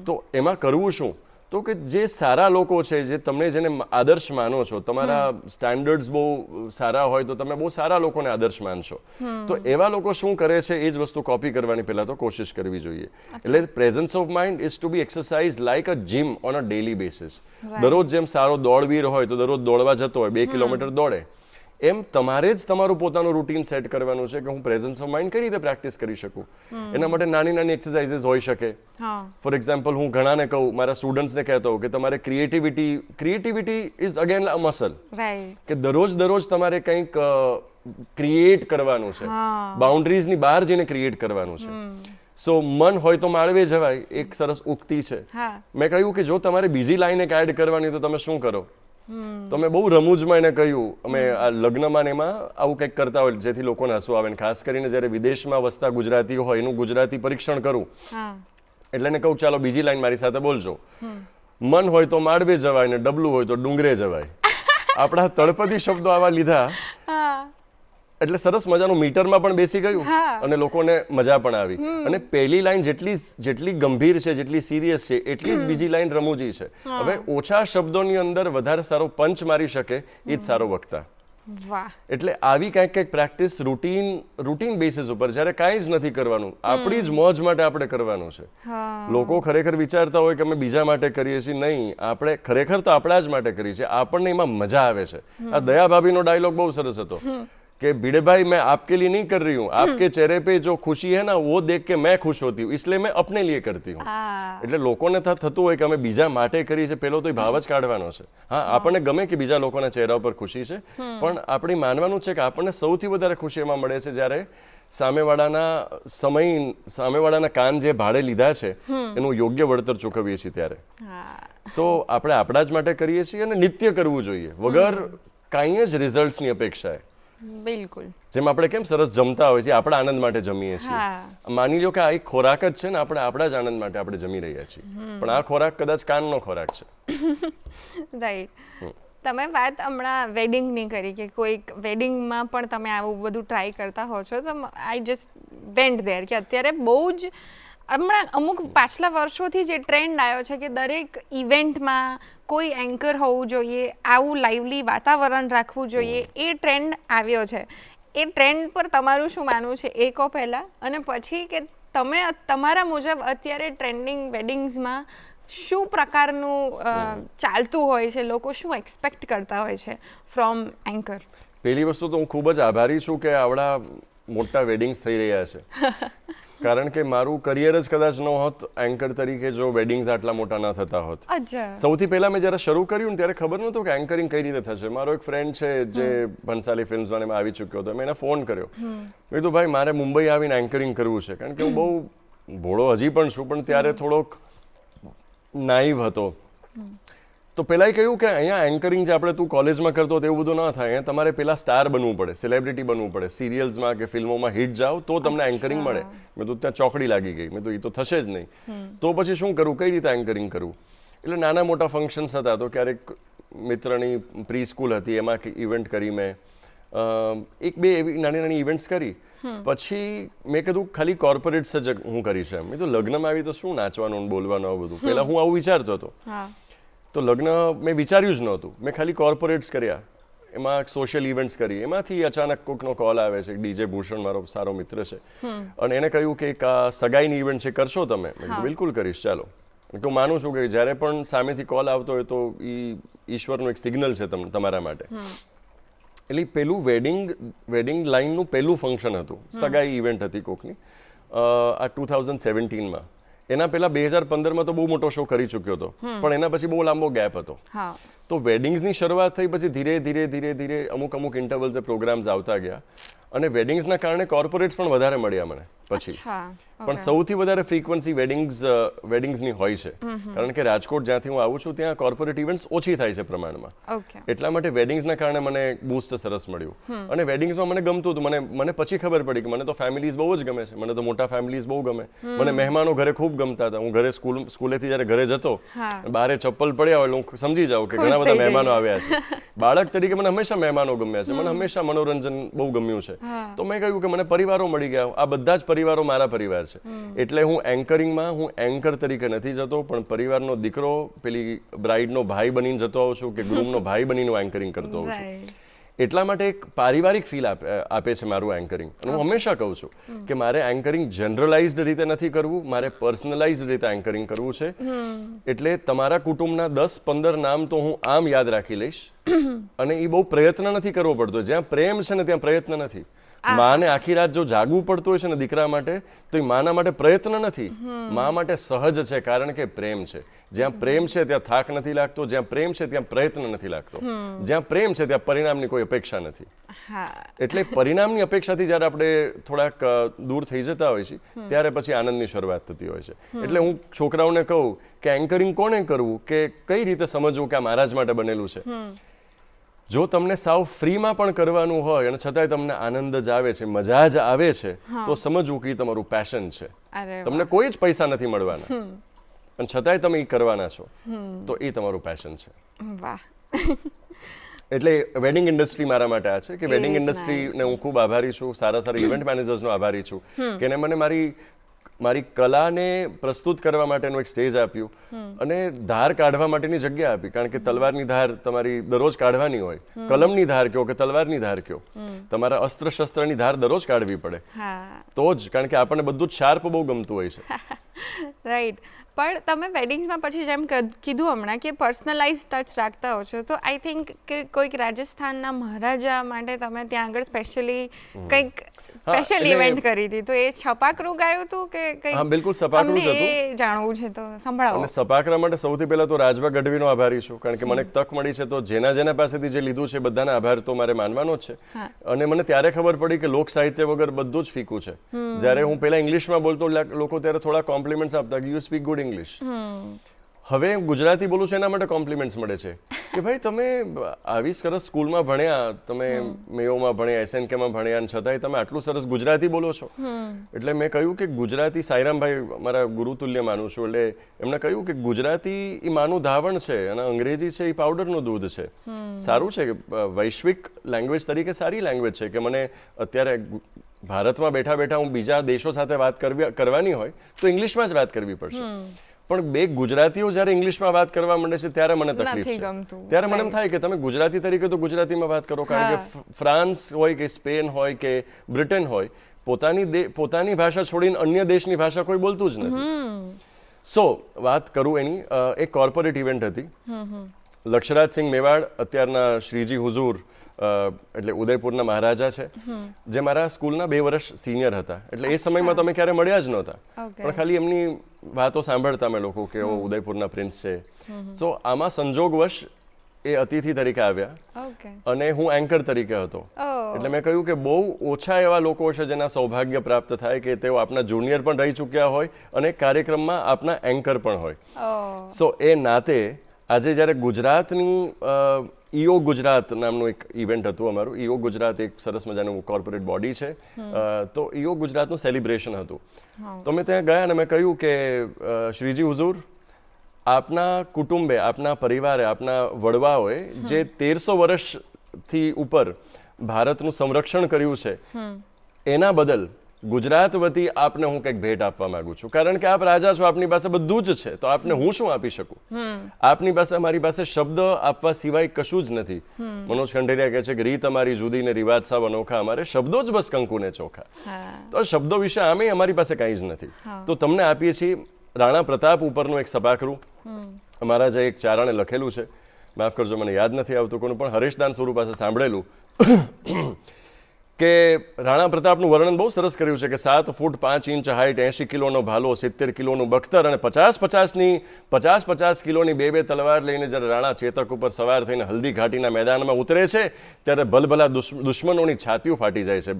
તો એમાં કરવું શું? તો કે જે સારા લોકો છે, જે તમે જેને આદર્શ માનો છો, તમારા સ્ટેન્ડર્ડ્સ બહુ સારા હોય તો તમે બહુ સારા લોકોને આદર્શ માનશો. તો એવા લોકો શું કરે છે એ જ વસ્તુ કોપી કરવાની પહેલા તો કોશિશ કરવી જોઈએ. એટલે presence of mind is to be exercise like a gym on a daily basis. દરરોજ જેમ સારો દોડવીર હોય તો દરરોજ દોડવા જતો હોય, 2 કિલોમીટર દોડે, એમ તમારે જ તમારું પોતાનું રૂટીન સેટ કરવાનું છે કે હું પ્રેઝન્સ ઓફ માઇન્ડ કઈ રીતે પ્રેક્ટિસ કરી શકું. એના માટે નાની એક્સરસાઇઝીસ હોઈ શકે. ફોર એક્ઝામ્પલ, હું ઘણાને કહું, મારા સ્ટુડન્ટ્સને કહેતો હોઉં કે તમારે creativity is again a muscle. કે દરરોજ તમારે કંઈક ક્રિએટ કરવાનું છે, બાઉન્ડ્રીઝની બહાર જઈને ક્રિએટ કરવાનું છે. સો મન હોય તો માળવે જવાય, એક સરસ ઉક્તિ છે. મેં કહ્યું કે જો તમારે બીજી લાઈન એક એડ કરવાની તો તમે શું કરો? તમે બહુ રમૂજમાં એને કહ્યું, અમે આ લગ્નમાં એમાં આવું કંઈક કરતા હોય જેથી લોકોને હસવું આવે. ખાસ કરીને જ્યારે વિદેશમાં વસતા ગુજરાતીઓ હોય એનું ગુજરાતી પરીક્ષણ કરું એટલે એને કહું ચાલો બીજી લાઈન મારી સાથે બોલજો. મન હોય તો માળવે જવાય ને ડબલું હોય તો ડુંગરે જવાય. આપણા તળપદી શબ્દો આવા લીધા એટલે સરસ મજાનું મીટરમાં પણ બેસી ગયું અને લોકોને મજા પણ આવી. અને પહેલી લાઈન જેટલી ગંભીર છે, જેટલી સિરિયસ છે, એટલી જ બીજી લાઈન રમૂજી છે. હવે ઓછા શબ્દોની અંદર વધારે સારો પંચ મારી શકે એ જ સારો વક્તા.
વાહ.
એટલે આવી કંઈક પ્રેક્ટિસ રૂટીન બેસિસ ઉપર જ્યારે કાંઈ જ નથી કરવાનું, આપણી જ મોજ માટે આપણે કરવાનું છે. લોકો ખરેખર વિચારતા હોય કે અમે બીજા માટે કરીએ છીએ. નહીં, આપણે ખરેખર તો આપણા જ માટે કરીએ છીએ. આપણને એમાં મજા આવે છે. આ દયા ભાભીનો ડાયલોગ બહુ સરસ હતો कि भिड़े भाई मैं आपके लिए नहीं कर रही हूँ, आपके चेहरे पे जो खुशी है ना वो देख के मैं खुश होती हूँ, इसलिए मैं अपने लिए करती हूँ. એટલે લોકોને થતું હોય કે અમે બીજા માટે કરીએ છીએ, પેલો તો ભાવ જ કાઢવાનો છે. હા, આપણને ગમે કે બીજા લોકોના ચહેરા ઉપર ખુશી છે, પણ આપણે માનવાનું છે કે આપણને સૌથી વધારે ખુશી એમાં મળે છે જ્યારે સામેવાળાના કાન જે ભાડે લીધા છે એનું યોગ્ય વળતર ચૂકવીએ છીએ ત્યારે. સો આપણે આપણા જ માટે કરીએ છીએ અને નિત્ય કરવું જોઈએ વગર કાંઈ જ રિઝલ્ટ્સની અપેક્ષાએ.
બિલકુલ.
જેમ આપણે કેમ સરસ જમતા હોય છે, આપણા આનંદ માટે જમીએ છીએ. માની લો કે આ એક ખોરાક જ છે ને, આપણે આપણા જ આનંદ માટે આપણે જમી રહ્યા છીએ, પણ આ ખોરાક કદાચ કાનનો ખોરાક છે.
રાઈટ. તમે વાત હમણાં વેડિંગની કરી કે કોઈક વેડિંગમાં પણ તમે આવું બધું ટ્રાય કરતા હો છો, તો આઈ જસ્ટ વેન્ટ ધેર કે અત્યારે બહુ જ હમણાં અમુક પાછલા વર્ષોથી જે ટ્રેન્ડ આવ્યો છે કે દરેક ઇવેન્ટમાં કોઈ એન્કર હોવું જોઈએ, આવું લાઇવલી વાતાવરણ રાખવું જોઈએ, એ ટ્રેન્ડ આવ્યો છે. એ ટ્રેન્ડ પર તમારું શું માનવું છે એ કહો પહેલાં, અને પછી કે તમે તમારા મુજબ અત્યારે ટ્રેન્ડિંગ વેડિંગ્સમાં શું પ્રકારનું ચાલતું હોય છે, લોકો શું એક્સપેક્ટ કરતા હોય છે ફ્રોમ એન્કર?
પહેલી વસ્તુ તો હું ખૂબ જ આભારી છું કે આવડા મોટા વેડિંગ્સ થઈ રહ્યા છે, કારણ કે મારું કરિયર જ કદાચ ન હોત એન્કર તરીકે જો વેડિંગ્સ આટલા મોટા ન થતા હોત. સૌથી પહેલા મેં જ્યારે શરૂ કર્યું ને ત્યારે ખબર નહોતું કે એન્કરિંગ કઈ રીતે થશે. મારો એક ફ્રેન્ડ છે જે ભંસાલી ફિલ્મ્સમાં એમાં આવી ચૂક્યો હતો, મેં એને ફોન કર્યો, મેં કીધું ભાઈ મારે મુંબઈ આવીને એન્કરિંગ કરવું છે, કારણ કે હું બહુ ભોળો હજી પણ છું, પણ ત્યારે થોડોક નાઈવ હતો. તો પહેલાં કહ્યું કે અહીંયા એન્કરિંગ જે આપણે તું કોલેજમાં કરતો એવું બધું ન થાય, અહીંયા તમારે પહેલાં સ્ટાર બનવું પડે, સેલિબ્રિટી બનવું પડે, સિરિયલ્સમાં કે ફિલ્મોમાં હિટ જાઓ તો તમને એન્કરિંગ મળે. મેં તો ત્યાં ચોકડી લાગી ગઈ, મેં તો એ તો થશે જ નહીં. તો પછી શું કરવું, કઈ રીતે એન્કરિંગ કરવું? એટલે નાના મોટા ફંક્શન્સ હતા, તો ક્યારેક મિત્રની પ્રી સ્કૂલ હતી એમાં ઇવેન્ટ કરી, મેં એક બે એવી નાની ઇવેન્ટ્સ કરી. પછી મેં કીધું ખાલી કોર્પોરેટ્સ જ હું કરીશ એમ. મેં તો લગ્નમાં આવી તો શું નાચવાનું બોલવાનું આવું બધું, પહેલાં હું આવું વિચારતો હતો. તો લગ્ન મેં વિચાર્યું જ નહોતું, મેં ખાલી કોર્પોરેટ્સ કર્યા, એમાં સોશિયલ ઇવેન્ટ્સ કરી. એમાંથી અચાનક કોઈકનો કોલ આવે છે, ડીજે ભૂષણ મારો સારો મિત્ર છે, અને એને કહ્યું કે એક સગાઈની ઇવેન્ટ છે, કરશો તમે? મેં કીધું બિલકુલ કરીશ, ચાલો. હું માનું છું કે જ્યારે પણ સામેથી કોલ આવતો હોય તો એ ઈશ્વરનું એક સિગ્નલ છે તમારા માટે. એટલે પેલું વેડિંગ લાઇનનું પહેલું ફંક્શન હતું, સગાઈ ઇવેન્ટ હતી કોકની, આ 2017માં. એના પહેલા 2015માં તો બહુ મોટો શો કરી ચૂક્યો હતો, પણ એના પછી બહુ લાંબો ગેપ હતો. તો વેડિંગ્સની શરૂઆત થઈ, પછી ધીરે ધીરે અમુક ઇન્ટરવલ્સે પ્રોગ્રામ્સ આવતા ગયા, અને વેડિંગ્સના કારણે કોર્પોરેટ્સ પણ વધારે મળ્યા મને પછી. પણ સૌથી વધારે ફ્રીક્વન્સી વેડિંગ્સની હોય છે, કારણ કે રાજકોટ જ્યાંથી હું આવું છું ત્યાં કોર્પોરેટ ઇવેન્ટ્સ ઓછી થાય છે પ્રમાણમાં. એટલા માટે વેડિંગ્સના કારણે મને બૂસ્ટ સરસ મળ્યું, અને વેડિંગ્સમાં મને ગમતું હતું. મને પછી ખબર પડી કે મને તો ફેમિલીઝ બહુ જ ગમે છે, મને તો મોટા ફેમિલીઝ બહુ ગમે, મને મહેમાનો ઘરે ખૂબ ગમતા હતા. હું ઘરે સ્કૂલેથી જ્યારે ઘરે જતો, બારે ચપ્પલ પડ્યા હોય હું સમજી જાઉં કે ઘણા બધા મહેમાનો આવ્યા છે. બાળક તરીકે મને હંમેશા મહેમાનો ગમ્યા છે, મને હંમેશા મનોરંજન બહુ ગમ્યું છે. તો મેં કહ્યું કે મને પરિવારો મળી ગયા, આ બધા જ પરિવારો મારા પરિવાર છે. એટલે હું એન્કર તરીકે નથી જતો, પણ પરિવારનો દીકરો, પેલી બ્રાઇડનો ભાઈ બનીને જતો હોઉં છું, કે ગ્રૂમનો ભાઈ બનીને હું એન્કરિંગ કરતો હોઉં છું. એટલા માટે એક પારિવારિક ફીલ આપે છે મારું એન્કરિંગ. અને હું હંમેશા કહું છું કે મારે એન્કરિંગ જનરલાઇઝડ રીતે નથી કરવું, મારે પર્સનલાઇઝડ રીતે એન્કરિંગ કરવું છે. એટલે તમારા કુટુંબના 10-15 નામ તો હું આમ યાદ રાખી લઈશ, અને એ બહુ પ્રયત્ન નથી કરવો પડતો. જ્યાં પ્રેમ છે ને ત્યાં પ્રયત્ન નથી. માને આખી રાત જો જાગવું પડતું હોય છે ને દીકરા માટે, તો એ માના માટે પ્રયત્ન નથી, મા માટે સહજ છે, કારણ કે પ્રેમ છે. જ્યાં પ્રેમ છે ત્યાં થાક નથી લાગતો, જ્યાં પ્રેમ છે ત્યાં પ્રયત્ન નથી લાગતો, જ્યાં પ્રેમ છે ત્યાં પરિણામની કોઈ અપેક્ષા નથી. એટલે પરિણામની અપેક્ષાથી જ્યારે આપણે થોડાક દૂર થઈ જતા હોય છે ત્યારે પછી આનંદની શરૂઆત થતી હોય છે. એટલે હું છોકરાઓને કહું કે એન્કરિંગ કોને કરવું, કે કઈ રીતે સમજવું કે આ મારા જ માટે બનેલું છે. જો તમને સાવ ફ્રીમાં પણ કરવાનું હોય અને છતાંય તમને આનંદ જ આવે છે, મજા જ આવે છે, તો સમજવું કે તમારું પેશન છે. તમને કોઈ જ પૈસા નથી મળવાના, અને છતાંય તમે એ કરવાના છો, તો એ તમારું પેશન છે.
વાહ.
એટલે વેડિંગ ઇન્ડસ્ટ્રી મારા માટે આ છે કે વેડિંગ ઇન્ડસ્ટ્રીને હું ખૂબ આભારી છું, સારા સારા ઇવેન્ટ મેનેજર્સનો આભારી છું કે એને મને મારી કલાને પ્રસ્તુત કરવા માટેનું એક સ્ટેજ આપ્યું અને ધાર કાઢવા માટેની જગ્યા આપી. કારણ કે તલવારની ધાર તમારી દરરોજ કાઢવાની હોય, કલમની ધાર કયો કે તલવારની ધાર કયો, તમારા અસ્ત્ર શસ્ત્રની ધાર દરરોજ કાઢવી પડે. તો જ, કારણ કે આપણને બધું જ શાર્પ બહુ ગમતું હોય છે.
રાઈટ. પણ તમે વેડિંગ્સમાં પછી જેમ કીધું હમણાં કે પર્સનલાઇઝ ટચ રાખતા હો છો, તો આઈ થિંક કે કોઈક રાજસ્થાનના મહારાજા માટે તમે ત્યાં આગળ સ્પેશિયલી કંઈક સ્પેશિયલ ઇવેન્ટ કરી હતી, તો એ છપાકરું ગાયું હતું કે કંઈક?
હા, બિલકુલ છપાકરું જ હતું.
એ જાણવું છે તો સંભળાવો.
અને છપાકરા માટે સૌથી પહેલા તો રાજભા ગઢવીનો આભારી છું, કારણ કે મને તક મળી છે, તો જેના પાસેથી જે લીધું છે બધાના આભાર તો મારે માનવાનો જ છે. અને મને ત્યારે ખબર પડી કે લોક સાહિત્ય વગર બધું જ ફીકું છે. જ્યારે હું પહેલા ઇંગ્લિશમાં બોલતો લોકો ત્યારે થોડા કોમ્પ્લિમેન્ટ્સ આપતા કે યુ સ્પીક ગુડ ઇંગ્લિશ. હવે ગુજરાતી બોલું છું એના માટે કોમ્પ્લિમેન્ટ્સ મળે છે કે ભાઈ તમે આવી સરસ સ્કૂલમાં ભણ્યા, તમે મેયોમાં ભણ્યા, SNKમાં ભણ્યા, અને છતાંય તમે આટલું સરસ ગુજરાતી બોલો છો. એટલે મેં કહ્યું કે ગુજરાતી, સાઈરામભાઈ મારા ગુરુતુલ્ય માનું છું, એટલે એમણે કહ્યું કે ગુજરાતી એ માનું ધાવણ છે અને અંગ્રેજી છે એ પાવડરનું દૂધ છે. સારું છે કે વૈશ્વિક લેંગ્વેજ તરીકે સારી લેંગ્વેજ છે કે મને અત્યારે ભારતમાં બેઠા બેઠા હું બીજા દેશો સાથે વાત કરવાની હોય તો ઇંગ્લિશમાં જ વાત કરવી પડશે. પણ બે ગુજરાતીઓ જ્યારે ઇંગ્લિશમાં વાત કરવા માંડે છે ત્યારે મને તકલીફ છે. ત્યારે મને એમ થાય કે તમે ગુજરાતી તરીકે તો ગુજરાતીમાં વાત કરો, કારણ કે ફ્રાન્સ હોય કે સ્પેન હોય કે બ્રિટન હોય, પોતાની ભાષા છોડીને અન્ય દેશની ભાષા કોઈ બોલતું જ નથી. સો વાત કરું એની, એક કોર્પોરેટ ઇવેન્ટ હતી. લક્ષરાજસિંહ મેવાડ, અત્યારના શ્રીજી હુઝુર, એટલે ઉદયપુરના મહારાજા છે, જે મારા સ્કૂલના 2 વર્ષ સિનિયર હતા. એટલે એ સમયમાં તમે ક્યારે મળ્યા જ નહોતા, પણ ખાલી એમની વાતો સાંભળતા અમે લોકો કે ઓ ઉદયપુરના પ્રિન્સ છે. સો આમાં સંજોગવશ એ અતિથિ તરીકે આવ્યા અને હું એન્કર તરીકે હતો. એટલે મેં કહ્યું કે બહુ ઓછા એવા લોકો છે જેના સૌભાગ્ય પ્રાપ્ત થાય કે તેઓ આપના જુનિયર પણ રહી ચૂક્યા હોય અને કાર્યક્રમમાં આપના એન્કર પણ હોય. સો એ નાતે આજે જ્યારે ગુજરાતની ઈઓ ગુજરાત નામનું એક ઇવેન્ટ હતું અમારું. ઈઓ ગુજરાત એક સરસ મજાનું કોર્પોરેટ બોડી છે, તો ઈઓ ગુજરાતનું સેલિબ્રેશન હતું. તો મેં ત્યાં ગયા અને મેં કહ્યું કે શ્રીજી હુઝુર, આપના કુટુંબે, આપના પરિવારે, આપના વડવાઓએ જે 1300 વર્ષથી ઉપર ભારતનું સંરક્ષણ કર્યું છે, એના બદલ ગુજરાત વતી આપને હું કંઈક ભેટ આપવા માંગુ છું. કારણ કે આપ રાજા છો, આપની પાસે બધું જ છે, તો આપને હું શું આપી શકું? આપની પાસે, અમારી પાસે શબ્દ આપવા સિવાય કશું જ નથી. મનોજ ખંડેરિયા કહે છે કે રીત અમારી જુદી ને રિવાજ સાવ અનોખા, અમારે શબ્દો જ બસ કંકુ ને ચોખા. તો શબ્દો વિશે આમે અમારી પાસે કંઈ જ નથી. તો તમને આપીએ છીએ રાણા પ્રતાપ ઉપરનું એક સપાકરું. અમારા જે એક ચારણે લખેલું છે, માફ કરજો મને યાદ નથી આવતું કોનું, પણ હરેશદાન સ્વરૂપ પાસે સાંભળેલું કે રાણા પ્રતાપનું વર્ણન બહુ સરસ કર્યું છે કે 7 ફૂટ 5 ઇંચ હાઈટ, 80 કિલોનો ભાલો, 70 કિલોનું બખ્તર અને 50 કિલોની 2 તલવાર લઈને જ્યારે રાણા ચેતક ઉપર સવાર થઈને હલ્દી ઘાટીના મેદાનમાં ઉતરે છે ત્યારે ભલભલા દુશ્મનોની છાતીઓ ફાટી જાય છે.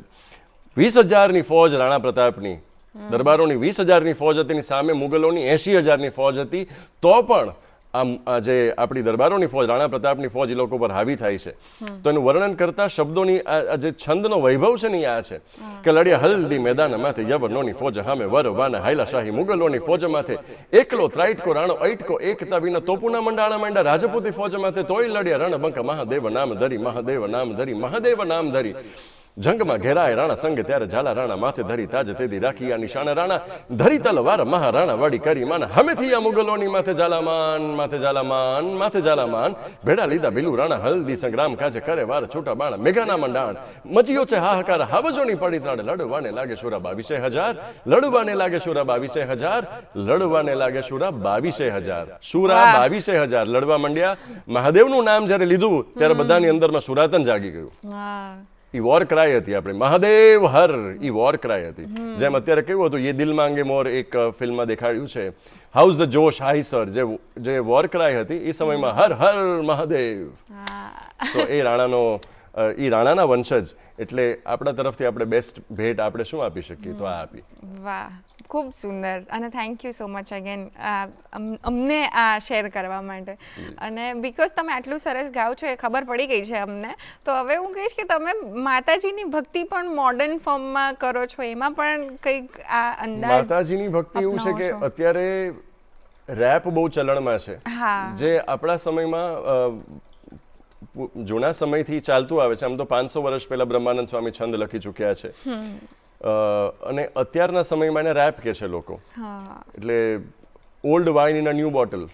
20,000ની ફોજ રાણા પ્રતાપની, દરબારોની 20,000ની ફોજ હતી, સામે મુગલોની 80,000ની ફોજ હતી. તો પણ આ જે આપણી દરબારોની ફોજ, રાણા પ્રતાપની ફોજ એ લોકો પર હાવી થાય છે. તો એનું વર્ણન કરતા શબ્દોની આ જે છંદનો વૈભવ છે ને આ છે કે લડ્યા હલ્દી મેદાન માથે યવનોની ફોજ હામે વરવાના હાયલા શાહી મુગલોની ફોજ માથે, એકલો ત્રાઇટકો રાણો ઐટકો એકતા વિના તોપુના મંડાણા માંડા રાજપૂતી ફોજ માથે, તોય લડ્યા રણબંક મહાદેવ નામ ધરી, મહાદેવ નામ ધરી, મહાદેવ નામ ધરી. જંગમાં ઘેરાય રાણા સંગ ત્યારે ઝાલા રાણા માથે ધરી તાજ તેદી રાખી આ નિશાન રાણા ધરી તલવાર મહારાણા વાડી કરી માન હમેથી આ મુગલોની માથે ઝાલામાન, માથે ઝાલામાન, માથે ઝાલામાન. ભેડા લીધા બિલુ રાણા હલ્દી સંગ્રામ કાજે કરે વાર છૂટા બાણ, મેઘાના મંડાણ મજીયો છે હાહાકાર હાવજોની પડી ત્રાડે, લડવાને લાગે શુરા 22,000, લડવાને લાગે શુરા 22,000, લડવાને લાગે શુરા 22,000, શુરા 22,000 લડવા માંડ્યા. મહાદેવનું નામ જ્યારે લીધું ત્યારે બધાની અંદરમાં સુરાતન જાગી ગયું. ઈ વોર ક્રાય હતી. આપણે મહાદેવ હર, ઈ વોર ક્રાય હતી. જેમ અત્યારે કેવું હતું, યે દિલ માંગે મોર એક ફિલ્મમાં દેખાડ્યું છે, house the Josh hi sir, જે વોર ક્રાય હતી એ સમયમાં હર હર મહાદેવ. તો એ રાણાના વંશજ, એટલે આપણા તરફથી આપણે બેસ્ટ ભેટ આપણે શું આપી શકીએ, તો આ આપી.
વાહ, ખૂબ સુંદર. અને thank you so much again અમને આ શેર કરવા માટે. અને બિકોઝ તમે આટલું સરસ ગાઓ છો એ ખબર પડી ગઈ છે અમને, તો હવે હું કહીશ કે તમે માતાજીની ભક્તિ પણ મોડર્ન ફોર્મમાં કરો છો, એમાં પણ કંઈક આ અંદાજ.
માતાજીની ભક્તિ એવું છે કે અત્યારે રેપ બહુ ચલણમાં છે, જે આપણા સમયમાં જૂના સમયથી ચાલતું આવે છે. આમ તો 500 વર્ષ પહેલા બ્રહ્માનંદ સ્વામી છંદ લખી ચૂક્યા છે. અને અત્યારના સમયમાં એને રેપ કે છે લોકો. એટલે old wine in a new bottle.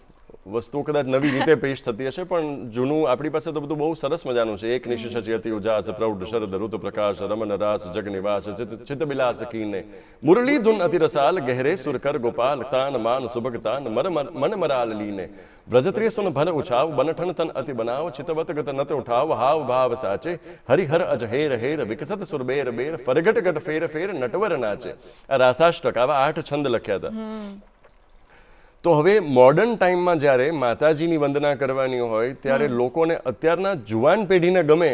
વસ્તુઓ કદાચ નવી રીતે પેશ થતી હશે, પણ જૂનું આપણી પાસે તો બધું બહુ સરસ મજાનું છે. એક નિશિષ અતિ ઉજાસ પ્રૌઢ શરદ ઋતુ પ્રકાશ રમન રાસ જગ નિવાસ ચિત્ત બિલાસ કીને મુરલી ધુન અતિ રસાલ ગહેરે સુરકર ગોપાલ તાન માન સુભગ તાન મન મરાલ લીને વ્રજત્રિય સુન ભર ઉછાવ બનઠન તન અતિ બનાવ ચિતવત ગત નત ઉઠાવ હાવ ભાવ સાચે હરિહર અજ હેર હેર વિકસત સુરબેર બેર ફરગટ ગટ ફેર ફેર નટવર નાચે. આ રાસાષ્ટક આવા 8 છંદ લખ્યા હતા. તો હવે મોડર્ન ટાઈમમાં જ્યારે માતાજીની વંદના કરવાની હોય ત્યારે લોકોને અત્યારના જુવાન પેઢીને ગમે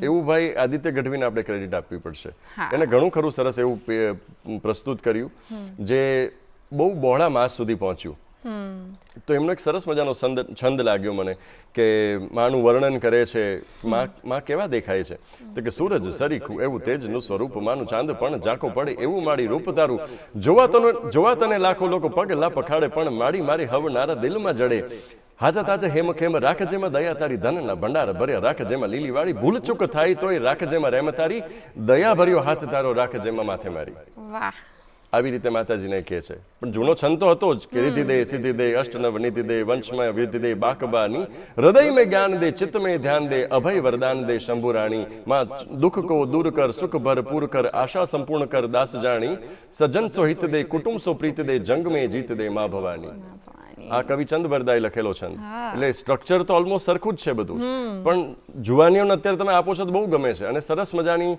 એવું ભાઈ આદિત્ય ગઢવીને આપણે ક્રેડિટ આપવી પડશે. એને ઘણું ખરું સરસ એવું પ્રસ્તુત કર્યું જે બહુ બહોળા માસ સુધી પહોંચ્યું. તો એમનો એક સરસ મજાનો છંદ લાગ્યો મને કે માનું વર્ણન કરે છે. માં કેવા દેખાય છે તો કે સૂરજ સરીખું એવું તેજનું સ્વરૂપ માનું ચાંદ પણ ઝાંખો પડે એવું મારી રૂપ તારું જોવા તને લાખો લોકો પગ લા પખાડે પણ માડી મારી હવનારા દિલમાં જડે હાજા તાજા હેમ ખેમ રાખ જેમાં દયા તારી ધનના ભંડાર ભર્યા રાખ જેમાં લીલી વાળી ભૂલ ચૂક થાય તોય રાખ જેમાં રહેમ તારી દયા ભર્યો હાથ તારો રાખ જેમાં માથે મારી.
વાહ,
આવી રીતે માતાજીને કહે છે. પણ જૂનો છંદ તો હતો જ કે રિધિ દે સિદ્ધિ દે અષ્ટનવ નીતિ દે વંશમય વિધિ દે બાકબાની હૃદય મેં જ્ઞાન દે ચિત્ત મેં ધ્યાન દે અભય વરદાન દે શંભુરાણી માં દુઃખ કો દૂર કર સુખ ભરપૂર કર આશા સંપૂર્ણ કર દાસ જાણી સજ્જન સો હિત દે કુટુંબ સો પ્રીત દે જંગ મેં જીત દે માં ભવાની. આ કવિ ચંદ બરદાએ લખેલો છંદ. એટલે સ્ટ્રક્ચર તો ઓલમોસ્ટ સરખું જ છે બધું, પણ જુવાનીઓને અત્યારે તમે આપો છો તો બહુ ગમે છે. અને સરસ મજાની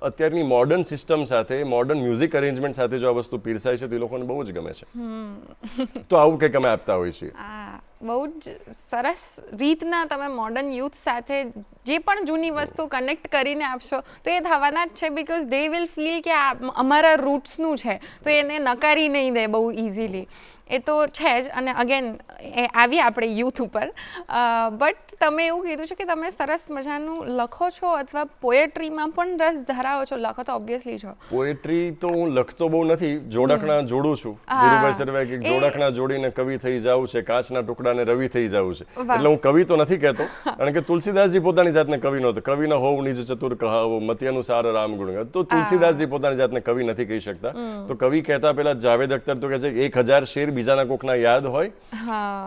અત્યારની મોડર્ન સિસ્ટમ સાથે મોડર્ન મ્યુઝિક અરેન્જમેન્ટ સાથે જો આ વસ્તુ પીરસાય છે તો એ લોકોને બહુ જ ગમે છે. તો આવું કંઈક અમે આપતા હોઈએ છીએ.
બહુ જ સરસ રીતના તમે મોડર્ન યુથ સાથે જે પણ જૂની વસ્તુ કનેક્ટ કરીને આપશો તો એ થવાના જ છે. બિકોઝ દે વિલ ફીલ કે આ અમારા રૂટ્સનું છે, તો એને નકારી નહીં દે બહુ ઇઝીલી. એ તો છે જ. અને અગેન આવીએ આપણે યુથ ઉપર. બટ તમે એવું કીધું છે કે તમે સરસ મજાનું લખો છો અથવા પોએટ્રીમાં પણ રસ ધરાવો છો. લખો તો ઓબ્વિયસલી છો.
પોએટ્રી તો હું લખતો બહુ નથી, જોડકણા જોડું છું. ધીરુભાઈ સર્વે કે જોડકણા જોડીને કવિ થઈ જાવું છે, કાચના ટુકડાને રવિ થઈ જાવું છે. એટલે હું કવિ તો નથી કહેતો, કારણ કે તુલસીદાસજી પોતાની જાતને કવિ નહોતો. કવિ ન હોવ નિજ ચતુર કહાવો મતિ અનુસાર રામ ગુણ. તો તુલસીદાસજી પોતાની જાતને કવિ નથી કહી શકતા. તો કવિ કહેતા પહેલા જાવેદ અખ્તર તો કહે છે 1000 શેર બીજાના કોકના યાદ હોય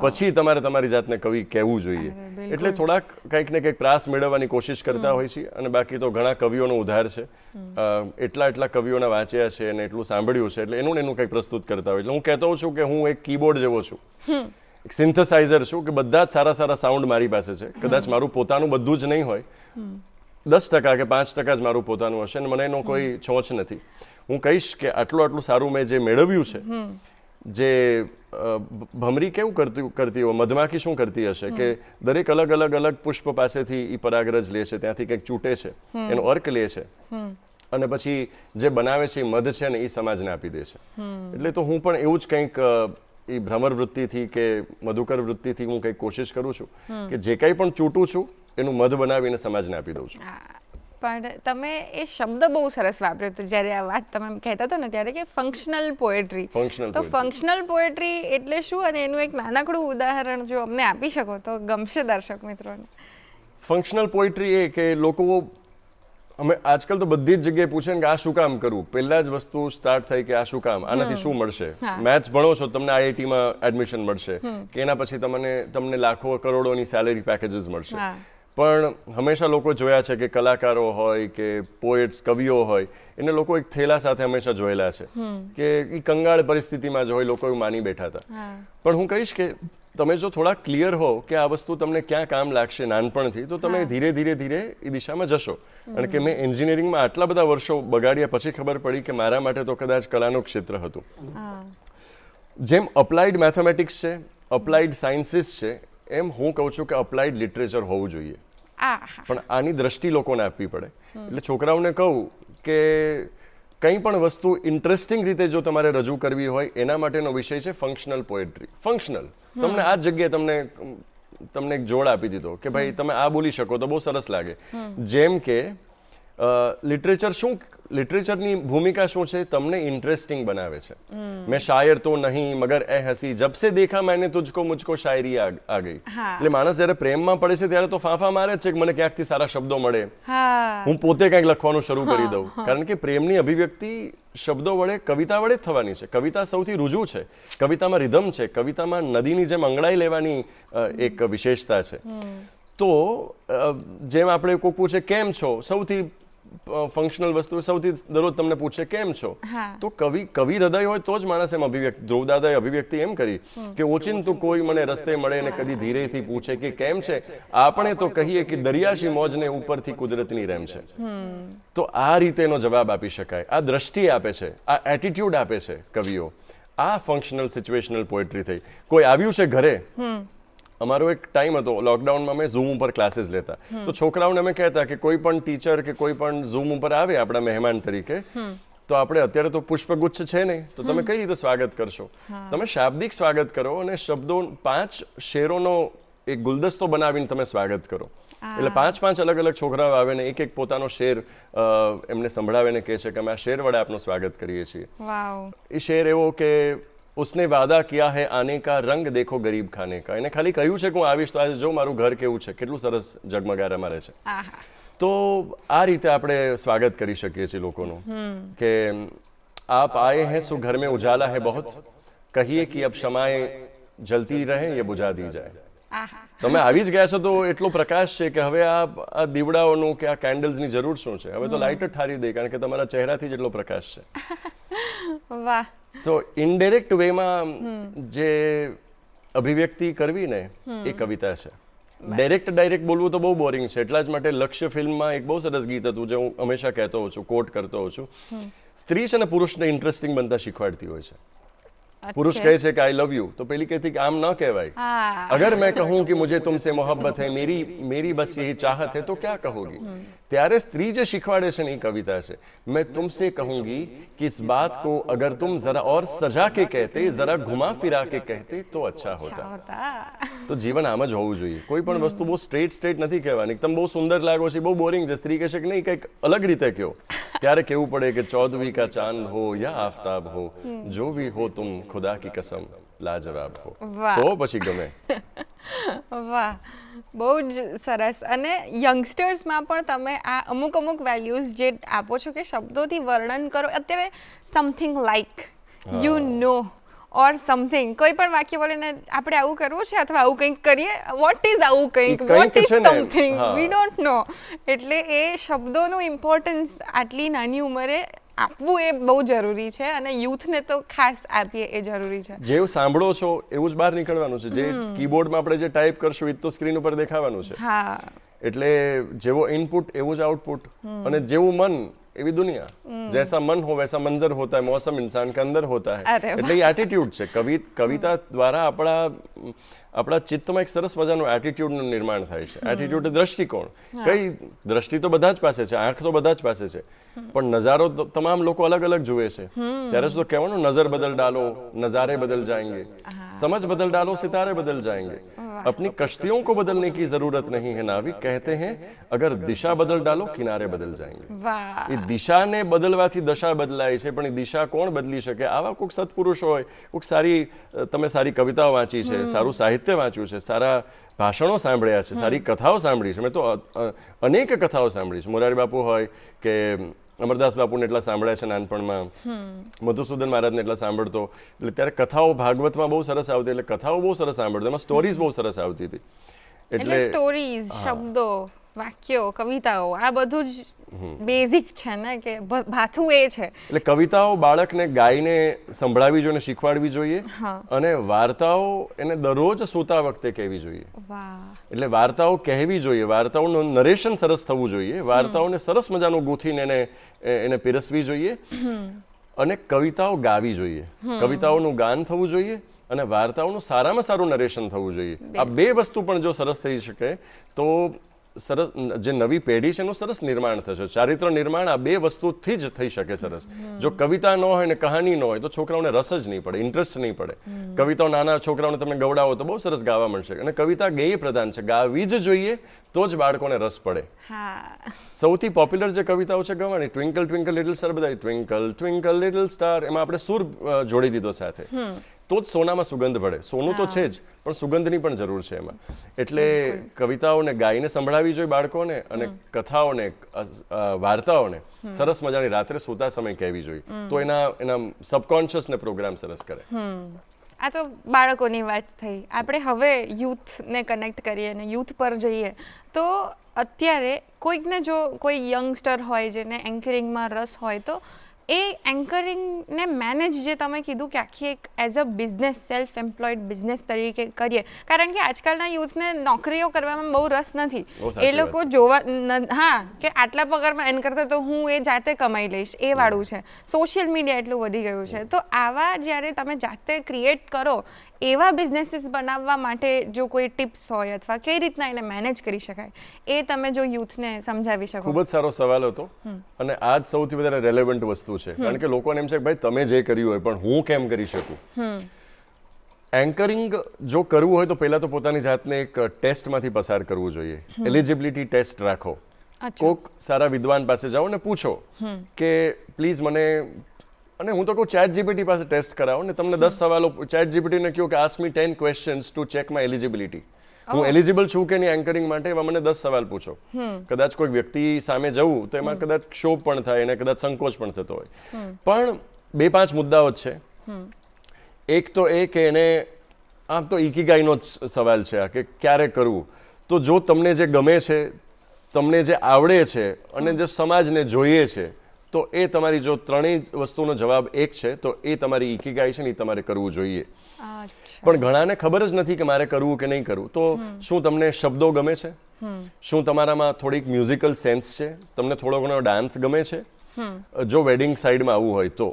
પછી તમારે તમારી જાતને કવિ કહેવું જોઈએ. એટલે થોડાક કંઈક ને કંઈક પ્રાસ મેળવવાની કોશિશ કરતા હોય છે. અને બાકી તો ઘણા કવિઓનો ઉધાર છે. એટલા કવિઓના વાંચ્યા છે અને એટલું સાંભળ્યું છે, એટલે એનું કંઈક પ્રસ્તુત કરતા હોય. એટલે હું કહેતો છું કે હું એક કીબોર્ડ જેવો છું, એક સિન્થેસાઇઝર છું, કે બધા જ સારા સાઉન્ડ મારી પાસે છે. કદાચ મારું પોતાનું બધું જ નહીં હોય, 10% કે 5% જ મારું પોતાનું હશે, અને મને એનો કોઈ છોંચ નથી. હું કહીશ કે આટલું સારું મેં જે મેળવ્યું છે, જે ભમરી કેવું કરતી હોય, મધમાખી શું કરતી હશે કે દરેક અલગ પુષ્પ પાસેથી એ પરાગરજ લે છે, ત્યાંથી કંઈક ચૂંટે છે, એનો અર્ક લે છે, અને પછી જે બનાવે છે એ મધ છે ને એ સમાજને આપી દે છે. એટલે તો હું પણ એવું જ કંઈક એ ભ્રમર વૃત્તિથી કે મધુકર વૃત્તિથી હું કંઈક કોશિશ કરું છું કે જે કંઈ પણ ચૂંટું છું એનું મધ બનાવીને સમાજને આપી દઉં છું.
પણ તમે એ શબ્દ બહુ સરસ વાપર્યો હતો જ્યારે આ વાત તમે કહેતા હતા ને ત્યારે, કે ફંક્શનલ પોએટ્રી. તો ફંક્શનલ પોએટ્રી એટલે શું, અને એનું એક નાનકડું ઉદાહરણ જો અમને આપી શકો તો ગમશે દર્શક મિત્રોને.
ફંક્શનલ પોએટ્રી એ કે લોકો અમે આજકાલ તો બધી જ જગ્યાએ પૂછે ને કે આ શું કામ કરવું. પહેલા જ વસ્તુ સ્ટાર્ટ થઈ કે આ શું કામ, આનાથી શું મળશે. મેથ્સ ભણો છો તમને આઈઆઈટીમાં એડમિશન મળશે, કે એના પછી તમને લાખો કરોડોની સેલેરી પેકેજીસ મળશે. પણ હંમેશા લોકો જોયા છે કે કલાકારો હોય કે પોએટ્સ કવિઓ હોય એને લોકો એક થેલા સાથે હંમેશા જોયેલા છે કે એ કંગાળ પરિસ્થિતિમાં જ હોય, લોકો એવું માની બેઠા હતા. પણ હું કહીશ કે તમે જો થોડા ક્લિયર હો કે આ વસ્તુ તમને ક્યાં કામ લાગશે નાનપણથી, તો તમે ધીરે ધીરે એ દિશામાં જશો. અને કે મેં એન્જિનિયરિંગમાં આટલા બધા વર્ષો બગાડ્યા પછી ખબર પડી કે મારા માટે તો કદાચ કલાનું ક્ષેત્ર હતું. જેમ અપ્લાઇડ મેથેમેટિક્સ છે, અપ્લાઇડ સાયન્સીસ છે, એમ હું કહું છું કે અપ્લાઇડ લિટરેચર હોવું જોઈએ. પણ આની દ્રષ્ટિ લોકોને આપવી પડે. એટલે છોકરાઓને કહું કે કંઈ પણ વસ્તુ ઇન્ટરેસ્ટિંગ રીતે જો તમારે રજૂ કરવી હોય એના માટેનો વિષય છે ફંક્શનલ પોએટ્રી. ફંક્શનલ તમને આ જ જગ્યાએ તમને એક જોડ આપી દીધો કે ભાઈ તમે આ બોલી શકો તો બહુ સરસ લાગે. જેમ કે લિટરેચર શું લિટરેચરની ભૂમિકા શું છે, તમને ઇન્ટરેસ્ટિંગ બનાવે છે. મેં શાયર તો નહીં મગર એ હસી જબ સે દેખા मैंने तुझको मुझको शायरी आ गई. એટલે માણસ જ્યારે પ્રેમમાં પડે છે ત્યારે તો ફાંફા મારે જ છે કે મને ક્યાંકથી સારા શબ્દો મળે, હું પોતે કંઈક લખવાનું શરૂ કરી દઉં. કારણ કે પ્રેમની અભિવ્યક્તિ શબ્દો વડે, કવિતા વડે જ થવાની છે. કવિતા સૌથી રુજુ છે, કવિતામાં રિધમ છે, કવિતામાં નદીની જેમ અંગડાઈ લેવાની એક વિશેષતા છે. તો જેમ આપણે કોઈ પૂછે કેમ છો, સૌથી ફંક્શનલ વસ્તુ, સૌથી દરરોજ તમને પૂછે કેમ છો, તો કવિ હૃદય હોય તો જ માણસ એમ અભિવ્યક્તિ. ધ્રુવદાદાએ અભિવ્યક્તિ એમ કરી કે ઓચિંતું કોઈ મને રસ્તે મળે ને કદી ધીરેથી પૂછે કે કેમ છે, આપણે તો કહીએ કે દરિયાશી મોજને ઉપરથી કુદરતની રેમ છે. તો આ રીતે એનો જવાબ આપી શકાય. આ દ્રષ્ટિ આપે છે, આ એટીટ્યુડ આપે છે કવિઓ. આ ફંક્શનલ સિચ્યુએશનલ પોએટ્રી થઈ. કોઈ આવ્યું છે ઘરે, અમારો એક ટાઈમ હતો લોકડાઉનમાં, અમે ઝૂમ ઉપર ક્લાસીસ લેતા. તો છોકરાઓને અમે કહેતા કે કોઈ પણ ટીચર કે કોઈ પણ ઝૂમ ઉપર આવે આપણા મહેમાન તરીકે, તો આપણે અત્યારે તો પુષ્પગુચ્છ છે નહીં, તો તમે કઈ રીતે સ્વાગત કરશો? તમે શાબ્દિક સ્વાગત કરો અને શબ્દો 5 શેરોનો એક ગુલદસ્તો બનાવીને તમે સ્વાગત કરો. એટલે 5 અલગ અલગ છોકરાઓ આવે ને એક પોતાનો શેર એમને સંભળાવે ને કહે છે કે અમે આ શેર વડે આપનું સ્વાગત કરીએ છીએ. એ શેર એવો કે उसने वादा किया है आने का, रंग देखो गरीब खाने का. એને ખાલી કહ્યું છે કે હું આવીશ તો આજે જો મારું ઘર કેવું છે, કેટલું સરસ ઝગમગાર અમારે છે. તો આ રીતે આપણે સ્વાગત કરી શકીએ છીએ લોકોનું કે આપ આए हैं सो घर में उजाला है बहुत, कहिए कि अब क्षमाएं जलती रहे ये बुझा दी जाए. તમે આવી જ ગયા છો તો એટલો પ્રકાશ છે કે હવે આ દીવડાઓનું કે આ કેન્ડલ્સની જરૂર શું છે? હવે તો લાઇટ જ ઠારી દે, કારણ કે તમારા ચહેરાથી જ એટલો પ્રકાશ છે.
વાહ.
સો ઇનડાયરેક્ટ વેમાં જે અભિવ્યક્તિ કરવી ને એ કવિતા છે. ડાયરેક્ટ બોલવું તો બહુ બોરિંગ છે. એટલા જ માટે લક્ષ્ય ફિલ્મમાં એક બહુ સરસ ગીત હતું જે હું હંમેશા કહેતો હોઉં છું, કોટ કરતો હોઉં છું. સ્ત્રી છે ને પુરુષને ઇન્ટરેસ્ટિંગ બનતા શીખવાડતી હોય છે. पुरुष કહે છે કે આઈ લવ યુ, તો પેલી કહેતી કે આમ ન કહેવાય. અગર मैं कहूं कि मुझे तुमसे मोहब्बत है, मेरी बस यही चाहत है, तो क्या कहोगी? ત્યારે સ્ત્રી જે શીખવાડે છે ને એ કવિતા છે. मैं तुमसे कहूंगी कि इस बात को अगर तुम जरा और सजा के कहते, जरा घुमा फिरा के कहते तो अच्छा होता. તો જીવન આમ જ હોવું જોઈએ. કોઈ પણ વસ્તુ બહુ સ્ટ્રેટ નથી કહેવાની. તમે બહુ સુંદર લાગો છો, બહુ બોરિંગ છે. સ્ત્રી કહેશે કે નહીં, કંઈક અલગ રીતે કહો. ત્યારે કેવું પડે કે 14वीं का चांद हो या आफताब हो, जो भी हो तुम खुदा की कसम लाजवाब हो, તો પછી ગમે.
વાહ, બહુ જ સરસ. અને યંગસ્ટર્સમાં પણ તમે આ અમુક વેલ્યુઝ જે આપો છો કે શબ્દોથી વર્ણન કરો. અત્યારે something like, you know, or something, કોઈ પણ વાક્ય બોલીને આપણે આવું કરવું છે અથવા આવું કંઈક કરીએ. વોટ ઇઝ આવું કંઈક, what is something, we don't know. એટલે એ શબ્દોનું ઇમ્પોર્ટન્સ આટલી નાની ઉંમરે આપવું એ બહુ જરૂરી છે, અને યુથને તો ખાસ આપીએ એ જરૂરી છે.
જેવું સાંભળો છો એવું જ બહાર નીકળવાનું છે. જે કીબોર્ડમાં આપણે જે ટાઈપ કરશું એ તો સ્ક્રીન ઉપર દેખાવાનું છે. એટલે જેવો ઇનપુટ એવું જ આઉટપુટ, અને જેવું મન એવી દુનિયા. जैसा मन हो वैसा मंजर होता है, मौसम इंसान के अंदर होता है. એટલે એ એટીટ્યુડ છે. કવિતા દ્વારા આપણા ચિત્તમાં એક સરસ મજાનું એટીટ્યુડનું નિર્માણ થાય છે. એટીટ્યુડ એ દ્રષ્ટિકોણ. કઈ દ્રષ્ટિ તો બધા જ પાસે છે, આંખ તો બધા જ પાસે છે, પણ નજારો તમામ લોકો અલગ અલગ જુએ છે. ત્યારે તો કહેવાનું નજર બદલ ડાલો નજારે બદલ જાएंगे, समझ बदल डालो सितारे बदल जाएंगे, अपनी कश्तियों को बदलने की जरूरत नहीं है नाविक, कहते हैं अगर दिशा बदल डालो किनारे बदल जाएंगे. એ દિશાને બદલવાથી દશા બદલાય છે, પણ એ દિશા કોણ બદલી શકે? આવા કોઈક સત્પુરુષ હોય, કોઈક તમે સારી કવિતાઓ વાંચી છે, સારું સાહિત્ય વાંચ્યું છે, સારા ભાષણો સાંભળ્યા છે, સારી કથાઓ સાંભળી છે. મેં તો અનેક કથાઓ સાંભળી છે. મોરારી બાપુ હોય કે અમરદાસ બાપુને એટલા સાંભળ્યા છે નાનપણમાં, મધુસૂદન મહારાજને એટલા સાંભળતો. એટલે ત્યારે કથાઓ ભાગવતમાં બહુ સરસ આવતી, એટલે કથાઓ બહુ સરસ સાંભળતો, એમાં સ્ટોરીઝ બહુ સરસ આવતી હતી.
એટલે સ્ટોરીઝ, શબ્દો, વાક્યો, કવિતાઓ, આ બધું જ બેઝિક છે ને, કે ભાથું એ છે. એટલે
કવિતાઓ બાળકને ગાઈને સંભળાવી જોઈએ, શીખવાડવી જોઈએ, અને વાર્તાઓ એને દરરોજ સૂતા વખતે કહેવી જોઈએ. એટલે વાર્તાઓ કહેવી જોઈએ, વાર્તાઓનું નરેશન સરસ થવું જોઈએ, વાર્તાઓને સરસ મજાનું ગૂંથીને એને પીરસવી જોઈએ, અને કવિતાઓ ગાવી જોઈએ, કવિતાઓનું ગાન થવું જોઈએ, અને વાર્તાઓનું સારામાં સારું નરેશન થવું જોઈએ. આ બે વસ્તુ પણ જો સરસ થઈ શકે તો સરસ જે નવી પેઢી છે એનું સરસ નિર્માણ થશે. ચારિત્ર નિર્માણ આ બે વસ્તુથી જ થઈ શકે સરસ. જો કવિતા ન હોય ને કહાની ન હોય તો છોકરાઓને રસ જ નહીં પડે, ઇન્ટરેસ્ટ નહીં પડે. કવિતાઓ નાના છોકરાઓને તમે ગવડાવો તો બહુ સરસ ગાવા મળશે. અને કવિતા ગેય પ્રધાન છે, ગાવી જ જોઈએ તો જ બાળકોને રસ પડે.
હા
સૌથી પોપ્યુલર જે કવિતાઓ છે ગવાની, ટ્વિંકલ ટ્વિંકલ લિટલ સ્ટાર, બધા ટ્વિંકલ ટ્વિંકલ લિટલ સ્ટાર, એમાં આપણે સુર જોડી દીધો સાથે, તો જ સોનામાં સુગંધ ભળે. સોનું તો છે જ, પણ સુગંધની પણ જરૂર છે એમાં. એટલે કવિતાઓને ગાઈને સંભળાવી જોઈએ બાળકોને, અને કથાઓને વાર્તાઓને સરસ મજાની રાત્રે સૂતા સમય કહેવી જોઈએ. તો એના સબકોન્શિયસને પ્રોગ્રામ સરસ કરે.
આ તો બાળકોની વાત થઈ. આપણે હવે યુથને કનેક્ટ કરીએ અને યુથ પર જઈએ તો અત્યારે કોઈકને જો કોઈ યંગસ્ટર હોય જેને એન્કરિંગમાં રસ હોય તો એ એન્કરિંગને મેનેજ, જે તમે કીધું કે આખી એક as a business, self employed business તરીકે કરીએ, કારણ કે આજકાલના યુથને નોકરીઓ કરવામાં બહુ રસ નથી. એ લોકો જોવા કે આટલા પગારમાં એન કરતા તો હું એ જાતે કમાઈ લઈશ, એ વાળું છે. સોશિયલ મીડિયા એટલું વધી ગયું છે. તો આવા જ્યારે તમે જાતે ક્રિએટ કરો એવા બિઝનેસીસ બનાવવા માટે જો કોઈ ટિપ્સ હોય અથવા કઈ રીતના એને મેનેજ કરી શકાય, એ તમે જો યુથને સમજાવી શકો.
ખૂબ જ સારો સવાલ હતો, અને આ જ સૌથી વધારે રેલેવન્ટ વસ્તુ છે. કારણ કે લોકોને એમ છે કે ભાઈ તમે જે કર્યું હોય પણ હું કેમ કરી શકું. એન્કરિંગ જો કરવું હોય તો પહેલા તો પોતાની જાતને એક ટેસ્ટમાંથી પસાર કરવું જોઈએ. એલિજિબિલિટી ટેસ્ટ રાખો. કોક સારા વિદ્વાન પાસે જાઓ ને પૂછો કે પ્લીઝ મને, અને હું તો કહું ચેટ જીપીટી પાસે ટેસ્ટ કરાવો ને, તમને 10 સવાલો ચેટ જીપીટીને કહો કે ask me 10 questions to check my eligibility. હું એલિજિબલ છું કે નહીં એન્કરિંગ માટે, એવા મને 10 સવાલ પૂછો. કદાચ કોઈ વ્યક્તિ સામે જવું તો એમાં કદાચ ક્ષોભ પણ થાય અને કદાચ સંકોચ પણ થતો હોય, પણ 2-5 મુદ્દાઓ જ છે. એક તો એ કે એને, આમ તો ઇકીગાઈનો જ સવાલ છે આ, કે ક્યારે કરવું. તો જો તમને જે ગમે છે, તમને જે આવડે છે અને જે સમાજને જોઈએ છે, તો એ તમારી જો ત્રણેય વસ્તુનો જવાબ એક છે તો એ તમારી ઇકીગાઈ છે ને એ તમારે કરવું જોઈએ. પણ ઘણાને ખબર જ નથી કે મારે કરવું કે નહીં કરવું. તો શું તમને શબ્દો ગમે છે? શું તમારામાં થોડીક મ્યુઝિકલ સેન્સ છે? તમને થોડો ઘણો ડાન્સ ગમે છે? જો વેડિંગ સાઈડમાં આવવું હોય તો.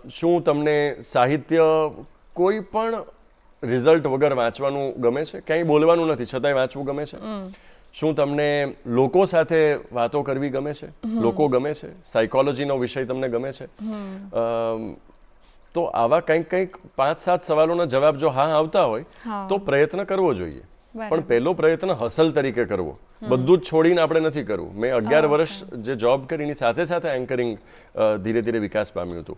શું તમને સાહિત્ય કોઈ પણ રિઝલ્ટ વગર વાંચવાનું ગમે છે? ક્યાંય બોલવાનું નથી છતાંય વાંચવું ગમે છે? શું તમને લોકો સાથે વાતો કરવી ગમે છે? લોકો ગમે છે? સાયકોલોજીનો વિષય તમને ગમે છે? તો આવા કંઈક 5-7 સવાલોના જવાબ જો હા આવતા હોય તો પ્રયત્ન કરવો જોઈએ. પણ પહેલો પ્રયત્ન હસલ તરીકે કરવો, બધું જ છોડીને આપણે નથી કરવું. મેં 11 વર્ષ જે જોબ કરી એની સાથે સાથે એન્કરિંગ ધીરે ધીરે વિકાસ પામ્યું હતું.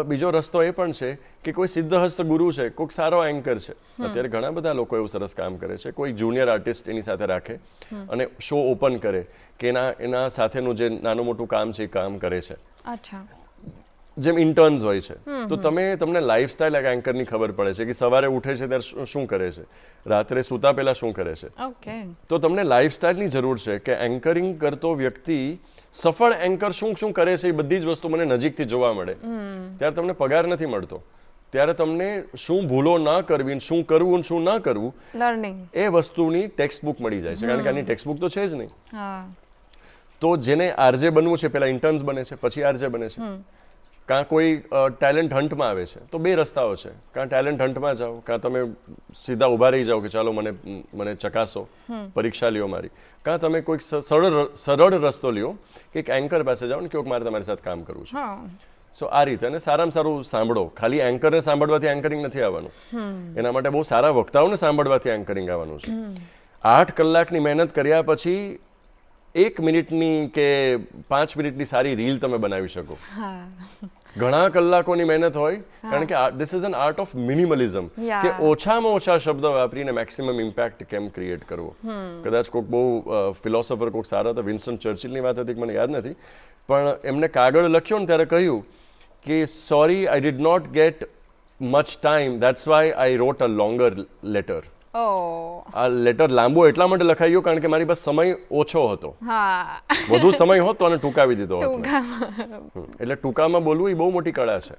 બીજો રસ્તો એ પણ છે કે કોઈ સિદ્ધહસ્ત ગુરુ છે, કોઈક સારો એન્કર છે. અત્યારે ઘણા બધા લોકો એવું સરસ કામ કરે છે. કોઈ જુનિયર આર્ટિસ્ટ એની સાથે રાખે અને શો ઓપન કરે કે એના સાથેનું જે નાનું મોટું કામ છે એ કામ કરે છે. જેમ ઇન્ટર્ન્સ હોય છે, તો તમને લાઈફસ્ટાઈલ એન્કરની ખબર પડે છે કે સવારે ઉઠે છે ત્યારે શું કરે છે, રાત્રે સૂતા પહેલા શું કરે છે. તો તમને લાઈફસ્ટાઈલની જરૂર છે કે એન્કરિંગ કરતો વ્યક્તિ સફળ એન્કર શું કરે છે એ બધી જ વસ્તુ મને નજીકથી જોવા મળે. ત્યારે તમને પગાર નથી મળતો, ત્યારે તમને શું ભૂલો ના કરવી, શું કરવું શું ના કરવું, લર્નિંગ, એ વસ્તુની ટેક્સ્ટ બુક મળી જાય છે. કારણ કે આની ટેક્સ્ટ બુક તો છે જ નહીં. તો જેને આરજે બનવું છે પહેલા ઇન્ટર્ન્સ બને છે, પછી આરજે બને છે. કાં કોઈ ટેલેન્ટ હન્ટમાં આવે છે તો 2 રસ્તાઓ છે. કાં ટેલેન્ટ હન્ટમાં જાઓ, કાં તમે સીધા ઊભા રહી જાઓ કે ચાલો મને ચકાસો, પરીક્ષા લ્યો મારી. કાં તમે કોઈક સરળ રસ્તો લ્યો કે એક એન્કર પાસે જાઓ ને કે મારે તમારી સાથે કામ કરવું છે. સો આ રીતે, અને સારામાં સારું સાંભળો. ખાલી એન્કરને સાંભળવાથી એન્કરિંગ નથી આવવાનું. એના માટે બહુ સારા વક્તાઓને સાંભળવાથી એન્કરિંગ આવવાનું છે. 8 કલાકની મહેનત કર્યા પછી 1 મિનિટની કે 5 મિનિટની સારી રીલ તમે બનાવી શકો. ઘણા કલાકોની મહેનત હોય, કારણ કે this is an art of minimalism, કે ઓછામાં ઓછા શબ્દો વાપરીને મેક્સિમમ ઇમ્પેક્ટ કેમ ક્રિએટ કરવો. કદાચ કોઈક બહુ ફિલોસોફર કોઈક સારા હતા, વિન્સ્ટન ચર્ચિલની વાત હતી, મને યાદ નથી, પણ એમને કાગળ લખ્યો ને ત્યારે કહ્યું કે sorry, I did not get much time, that's why I wrote a longer letter. આ લેટર લાંબો એટલા માટે લખાયો કારણ કે મારી પાસે સમય ઓછો હતો. વધુ સમય હોત તો આને ટૂંકાવી દીધો હતો. એટલે ટૂંકામાં બોલવું એ બહુ મોટી કળા છે.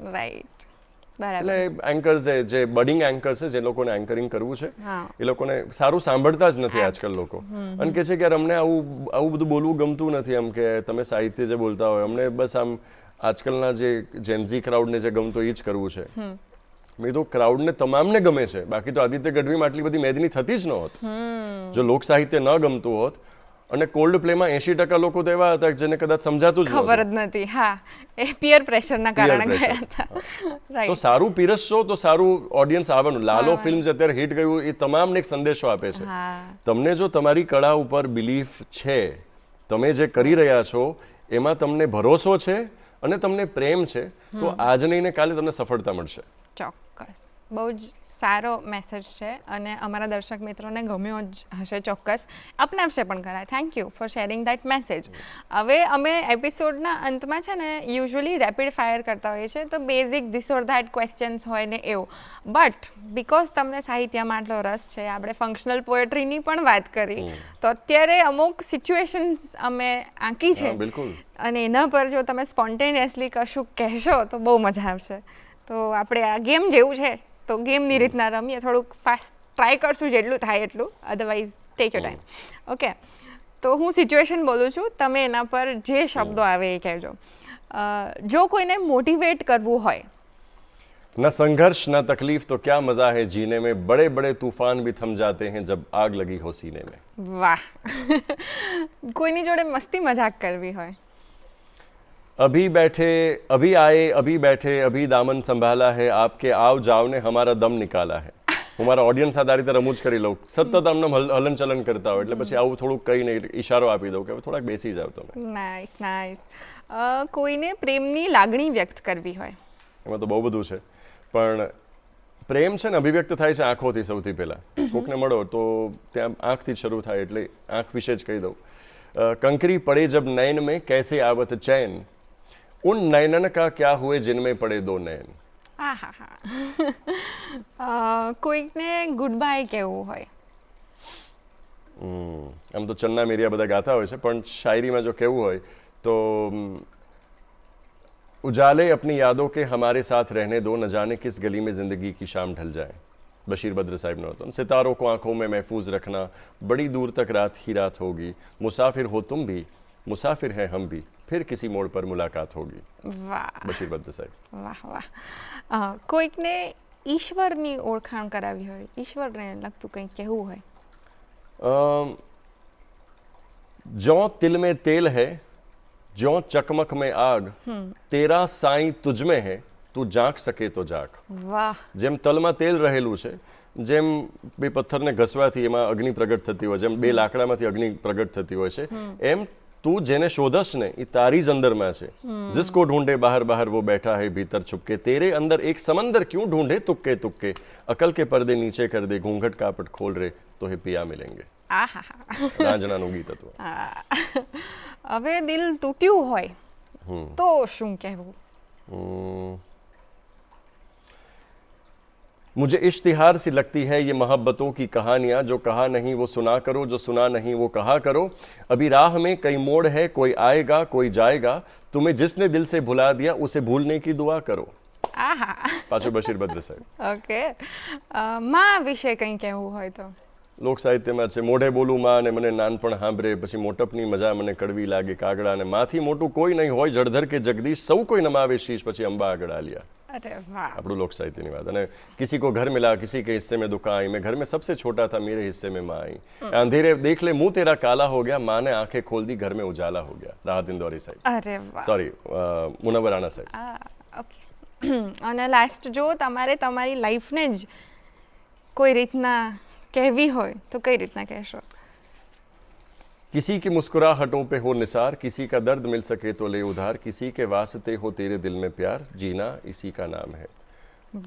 એટલે એન્કર્સ જે બડિંગ એન્કર્સ છે, જે લોકોને એન્કરિંગ કરવું છે, એ લોકોને સારું સાંભળતા જ નથી આજકાલ લોકો. અને કહે છે કે અમને આવું બધું બોલવું ગમતું નથી, આમ કે તમે સાહિત્ય જે બોલતા હોય, અમને બસ આમ આજકાલના જે જેનઝી ક્રાઉડને જે ગમતું એ જ કરવું છે. મેં તો ક્રાઉડને તમામને ગમે છે, બાકી તો આદિત્ય ગઢવીમાં આટલી બધી મેદની થતી જ ન હોત. જો લોક સાહિત્ય ન ગમતું હોત. અને કોલ્ડ પ્લેમાં 80% લોકો તો એવા હતા જેને કદાચ સમજાતું જ
ખબર જ નથી. હા, એ પિયર પ્રેશરના કારણે
pressure.
ગયા હતા.
તો
રાઈટ.
સારું પીરસશો તો સારું ઓડિયન્સ આવવાનું. લાલો ફિલ્મ જે અત્યારે હિટ ગયું એ તમામને એક સંદેશો આપે છે.
હા.
તમને જો તમારી કળા ઉપર બિલીફ છે, તમે જે કરી રહ્યા છો એમાં તમને ભરોસો છે અને તમને પ્રેમ છે, તો આજ નહીં ને કાલે તમને સફળતા મળશે.
ચોક્કસ. બહુ જ સારો મેસેજ છે અને અમારા દર્શક મિત્રોને ગમ્યો જ હશે ચોક્કસ. અપનાવશે પણ ખરા. Thank you for sharing that message. હવે અમે એપિસોડના અંતમાં છે ને યુઝ્યુઅલી રેપિડ ફાયર કરતા હોઈએ છીએ, તો basic this or that questions હોય ને એવું. બટ બિકોઝ તમને સાહિત્યમાં આટલો રસ છે, આપણે ફંક્શનલ પોએટ્રીની પણ વાત કરી, તો અત્યારે અમુક સિચ્યુએશન્સ અમે આંકી છે
બિલકુલ.
અને એના પર જો તમે સ્પોન્ટેનિયસલી કશું કહેશો તો બહુ મજા આવશે. તો આપણે આ ગેમ જેવું છે, તો ગેમની રીતના રમીએ, થોડુંક ફાસ્ટ ટ્રાય કરશું જેટલું થાય એટલું, otherwise take your time. Okay, તો હું સિચ્યુએશન બોલું છું, તમે એના પર જે શબ્દો આવે એ કહેજો. જો કોઈને મોટિવેટ કરવું હોય,
न संघर्ष न तकलीफ तो क्या मजा है जीने में, बड़े बड़े तूफान भी थम जाते हैं जब आग लगी हो सीने में.
વાહ. કોઈની જોડે મસ્તી મજાક કરવી હોય,
अभी बैठे अभी आए अभी बैठे अभी दामन संभाला है, आपके आव जाव ने हमारा दम निकाला है. હું મારા ઓડિયન્સ સાથે આ રીતે રમૂજ કરી લઉં, સતત આમને હલન ચલન કરતા હોય એટલે પછી આવું થોડુંક કહીને ઈશારો આપી દઉં કે હવે થોડાક બેસી જાવ તમે.
Nice nice. કોઈને પ્રેમની લાગણી વ્યક્ત કરવી હોય,
એમાં તો બહુ બધું છે, પણ પ્રેમ છે ને અભિવ્યક્ત થાય છે આંખોથી સૌથી પહેલાં. કોકને મળો તો ત્યાં આંખથી જ શરૂ થાય એટલે આંખ વિશે જ કહી દઉં. કંકરી પડે જબ નયન में कैसे आवत चैन, उन नयनन का क्या हुए जिनमें પડે દો નયન.
કોઈકને ગુડ બાય કહેવું હોય,
આમ તો ચન્ના મેરિયા બધા ગાતા હોય છે, પણ શાયરીમાં જો કહેવું હોય તો उजाले अपनी यादों के हमारे साथ रहने दो, न जाने किस गली में जिंदगी की शाम ढल जाए. बशीर बद्र साहिब ने होता. सितारों को आंखों में महफूज रखना, बड़ी दूर तक रात ही रात होगी, मुसाफिर हो तुम भी मुसाफिर हैं हम भी, फिर किसी मोड़ पर मुलाकात होगी.
વાહ
બશીર બદ્ર સાહેબ.
વાહ વાહ. કોઈકને ઈશ્વરની ઓળખાણ કરાવી હોય, ઈશ્વરને લગતું કંઈક કહેવું હોય,
जो तिल में तेल है, जो चकमक में आग, तेरा साईं तुझ में है, તું ઝાંક શકે તો ઝાંક.
વાહ.
જેમ તલમાં તેલ રહેલું છે, જેમ બે પથ્થરને ઘસવાથી એમાં અગ્નિ પ્રગટ થતી હોય, જેમ બે લાકડામાંથી અગ્નિ પ્રગટ થતી હોય છે, એમ તું જેને શોધસ ને એ તારી જ અંદરમાં છે. जिसको ढूंढे बाहर बाहर वो बैठा है भीतर छुपके, तेरे अंदर एक समंदर क्यों ढूंढे तुक्के तुक्के, अकल के पर्दे नीचे कर दे, घूंघट कापट खोल रे तो हे पिया मिलेंगे.
આહા.
રાંઝણાનું ગીત હતું.
હવે દિલ તૂટ્યું હોય તો શું કહેવું,
मुझे इश्तिहार सी लगती है ये मोहब्बतों की कहानियाँ, जो कहा नहीं वो सुना करो, जो सुना नहीं वो कहा करो, अभी राह में कई मोड़ है, कोई आएगा कोई जाएगा, तुम्हें जिसने दिल से भुला दिया उसे भूलने की दुआ करो.
આહા.
પાછું બશીર બદ્ર સાહેબ.
ઓકે. માં વિશે કંઈ કહેવું હોય તો,
લોક સાહિત્યમાં છે, મોઢે બોલું માં અને મને નાનપણ સાંભળે, પછી મોટપની મજા મને કડવી લાગે કાગડા, અને માથી મોટું કોઈ નહીં હોય જળધર કે જગદીશ, સૌ કોઈ નમાવે શીશ, પછી અંબા આગળ આલિયા.
અરે વાહ.
આપણું લોક સાહિત્યની વાત. અને કિસી કો ઘર મિલા કિસી કે હિસ્સે में दुकान आई, मैं घर में सबसे छोटा था मेरे हिस्से में माँ आई, अंधेरे देख ले मुंह तेरा काला हो गया, माँ ने आंखें खोल दी घर में उजाला हो गया. રાહત ઇન્દોરી સાહેબ.
અરે વાહ.
સોરી, મુનવ્વર રાણા સાહેબ.
ઓકે. અને લાસ્ટ, જો તમારે તમારી લાઈફને જ કોઈ રીતના કહેવી હોય તો કઈ રીતના કહેશો?
किसी की मुस्कुराहटों पे हो निसार, किसी का दर्द मिल सके तो ले उधार, किसी के वास्ते हो तेरे दिल में प्यार, जीना इसी का नाम है.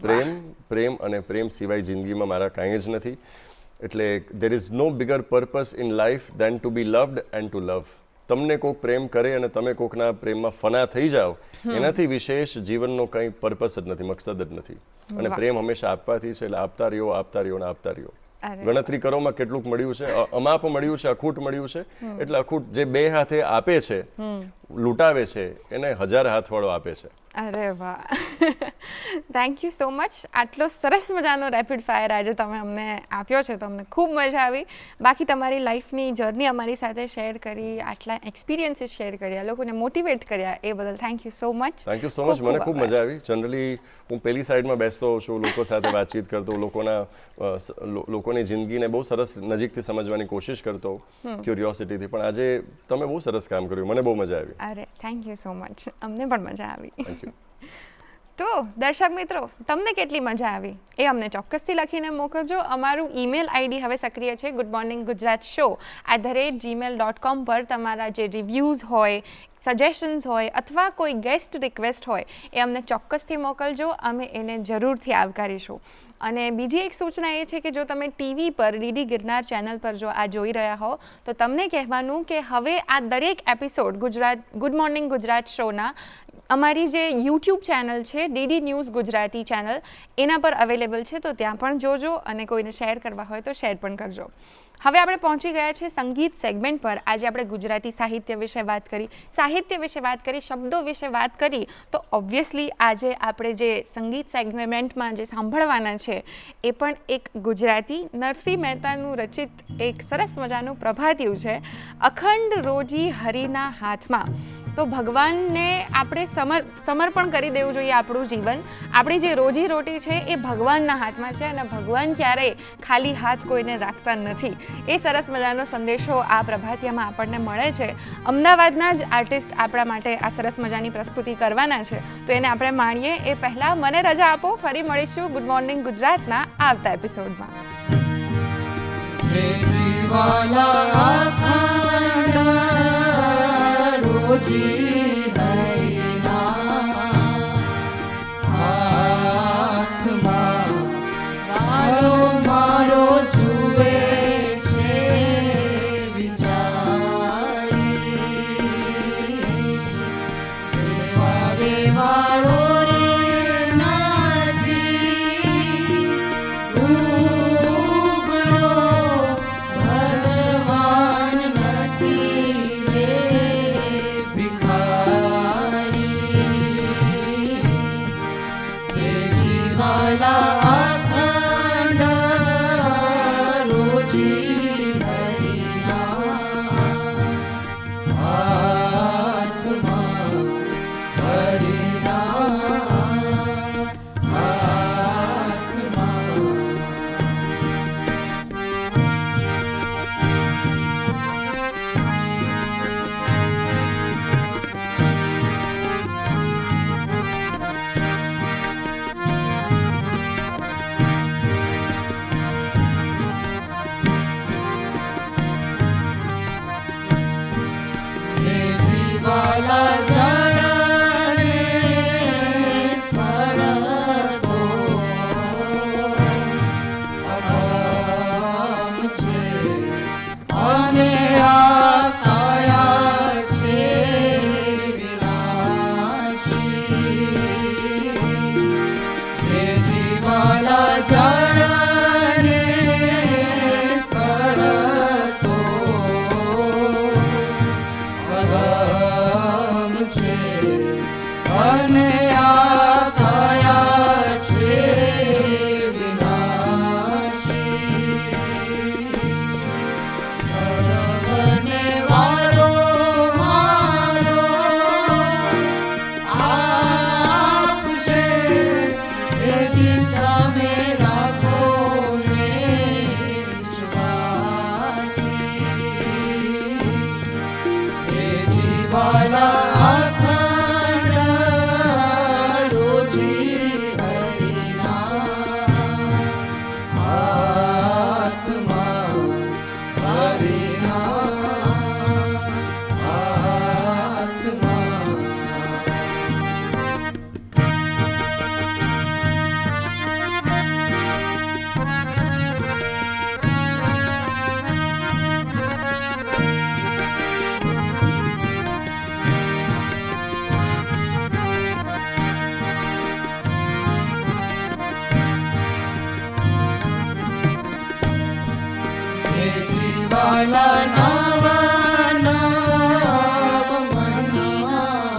પ્રેમ પ્રેમ અને પ્રેમ સિવાય જિંદગીમાં મારા કાંઈ જ નથી. એટલે there is no bigger purpose in life than to be loved and to love. તમને કોઈક પ્રેમ કરે અને તમે કોઈકના પ્રેમમાં ફના થઈ જાઓ, એનાથી વિશેષ જીવનનો કંઈ પર્પસ જ નથી, મકસદ જ નથી. અને પ્રેમ હંમેશા આપવાથી છે, એટલે આપતા રહ્યો આપતા રહ્યો ને આપતા રહ્યો. ગણતરી કરોમાં કેટલુંક મળ્યું છે, અમાપ મળ્યું છે, અખૂટ મળ્યું છે. એટલે અખૂટ જે બે હાથે આપે છે, લૂંટાવે છે, એને 1000 હાથવાળો આપે છે.
અરે વાહ, થેન્ક યુ સો મચ. આટલો સરસ મજાનો રેપિડ ફાયર આજે તમે અમને આપ્યો છે તો અમને ખૂબ મજા આવી. બાકી તમારી લાઈફની જર્ની અમારી સાથે શેર કરી, આટલા એક્સપિરિયન્સીસ શેર કર્યા, લોકોને મોટિવેટ કર્યા, એ બદલ thank you so much.
Thank you so much. મને ખૂબ મજા આવી. જનરલી હું પેલી સાઈડમાં બેસતો હોઉં છું, લોકો સાથે વાતચીત કરતો, લોકોની જિંદગીને બહુ સરસ નજીકથી સમજવાની કોશિશ કરતો ક્યુરિયોસિટીથી, પણ આજે તમે બહુ સરસ કામ કર્યું, મને બહુ મજા આવી.
અરે થેન્ક યુ સો મચ, અમને પણ મજા આવી.
Thank you.
તો દર્શક મિત્રો, તમને કેટલી મજા આવી એ અમને ચોક્કસથી લખીને મોકલજો. અમારું ઈમેલ આઈડી હવે સક્રિય છે, goodmorninggujatshow@gmail.com પર તમારા જે રિવ્યૂઝ હોય, સજેશન્સ હોય અથવા કોઈ ગેસ્ટ રિક્વેસ્ટ હોય એ અમને ચોક્કસથી મોકલજો. અમે એને જરૂરથી આવકારીશું. અને બીજી એક સૂચના એ છે કે જો તમે ટીવી પર ડીડી ગિરનાર ચેનલ પર જો આ જોઈ રહ્યા હો તો તમને કહેવાનું કે હવે આ દરેક એપિસોડ ગુડ મોર્નિંગ ગુજરાત શોના અમારી જે યુટ્યુબ ચેનલ છે ડીડી ન્યૂઝ ગુજરાતી ચેનલ એના પર અવેલેબલ છે, તો ત્યાં પણ જોજો અને કોઈને શેર કરવા હોય તો શેર પણ કરજો. હવે આપણે પહોંચી ગયા છે સંગીત સેગમેન્ટ પર. આજે આપણે ગુજરાતી સાહિત્ય વિશે વાત કરી, શબ્દો વિશે વાત કરી, તો ઓબ્વિયસલી આજે આપણે જે સંગીત સેગમેન્ટમાં જે સાંભળવાના છે એ પણ એક ગુજરાતી નરસિંહ મહેતાનું રચિત એક સરસ મજાનું પ્રભાતિયું છે, અખંડ રોજી હરિના હાથમાં. તો ભગવાનને આપણે સમર્પણ કરી દેવું જોઈએ આપણું જીવન. આપણી જે રોજી રોટી છે એ ભગવાનના હાથમાં છે અને ભગવાન ક્યારેય ખાલી હાથ કોઈને રાખતા નથી. એ સરસ મજાનો સંદેશો આ પ્રભાતિયામાં આપણને મળે છે. અમદાવાદના જ આર્ટિસ્ટ આપણા માટે આ સરસ મજાની પ્રસ્તુતિ કરવાના છે, તો એને આપણે માણીએ એ પહેલાં મને રજા આપો. ફરી મળીશું ગુડ મોર્નિંગ ગુજરાતના આવતા એપિસોડમાં.
રોજી હરિના હાથમાં મારો જુએ છે વિચારી વાળો રે નાજી ઉબળો ભગવાન નથી રે અખંડ રોજી હરિના હાથમાં હરિના હાથમાં વાલા જળને સ્થળ તો અગમ છે અને આ કાયા છે વિનાશી. હે જીવાલા જળને સ્થળ તો અને આ કાયા છે વિનાશી. સર્વને વારો મારો આપશે એ તમે રાખો ને વિશ્વાસી. હે જીવાલા વાલા નવા નવ મહિના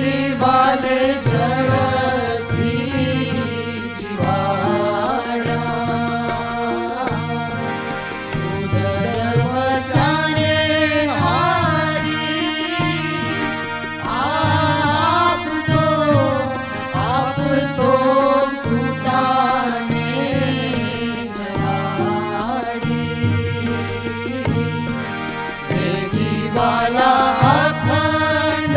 જીવાલે જળથી જીવાડ્યા ઉદર વસાને હારી આપ તો સુતાને જગાડી હે જીવાલા અખંડ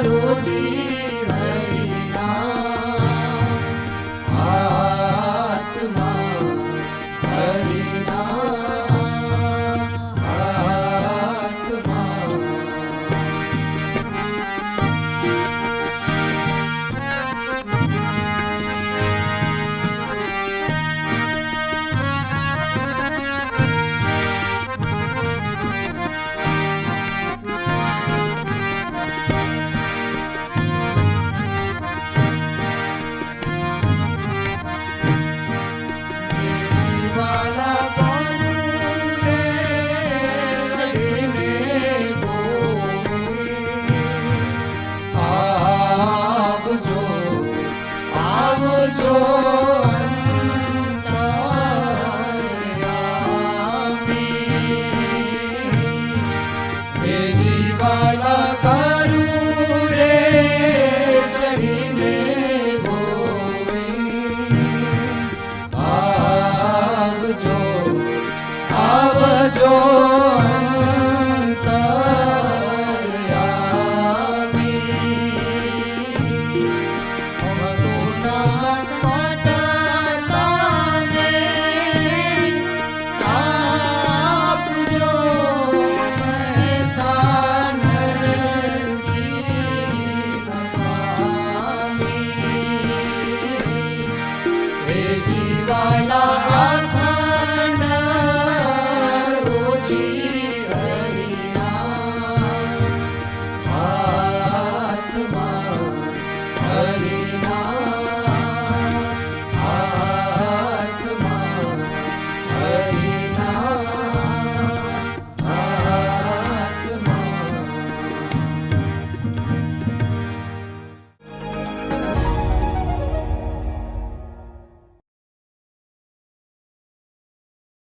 રોજી હરિનામ આત્મા હરિનામ આત્મા જીવાલા બોલે ચડીને ગોરી આવજો આવજો અંતર્યામી હે જીવાલા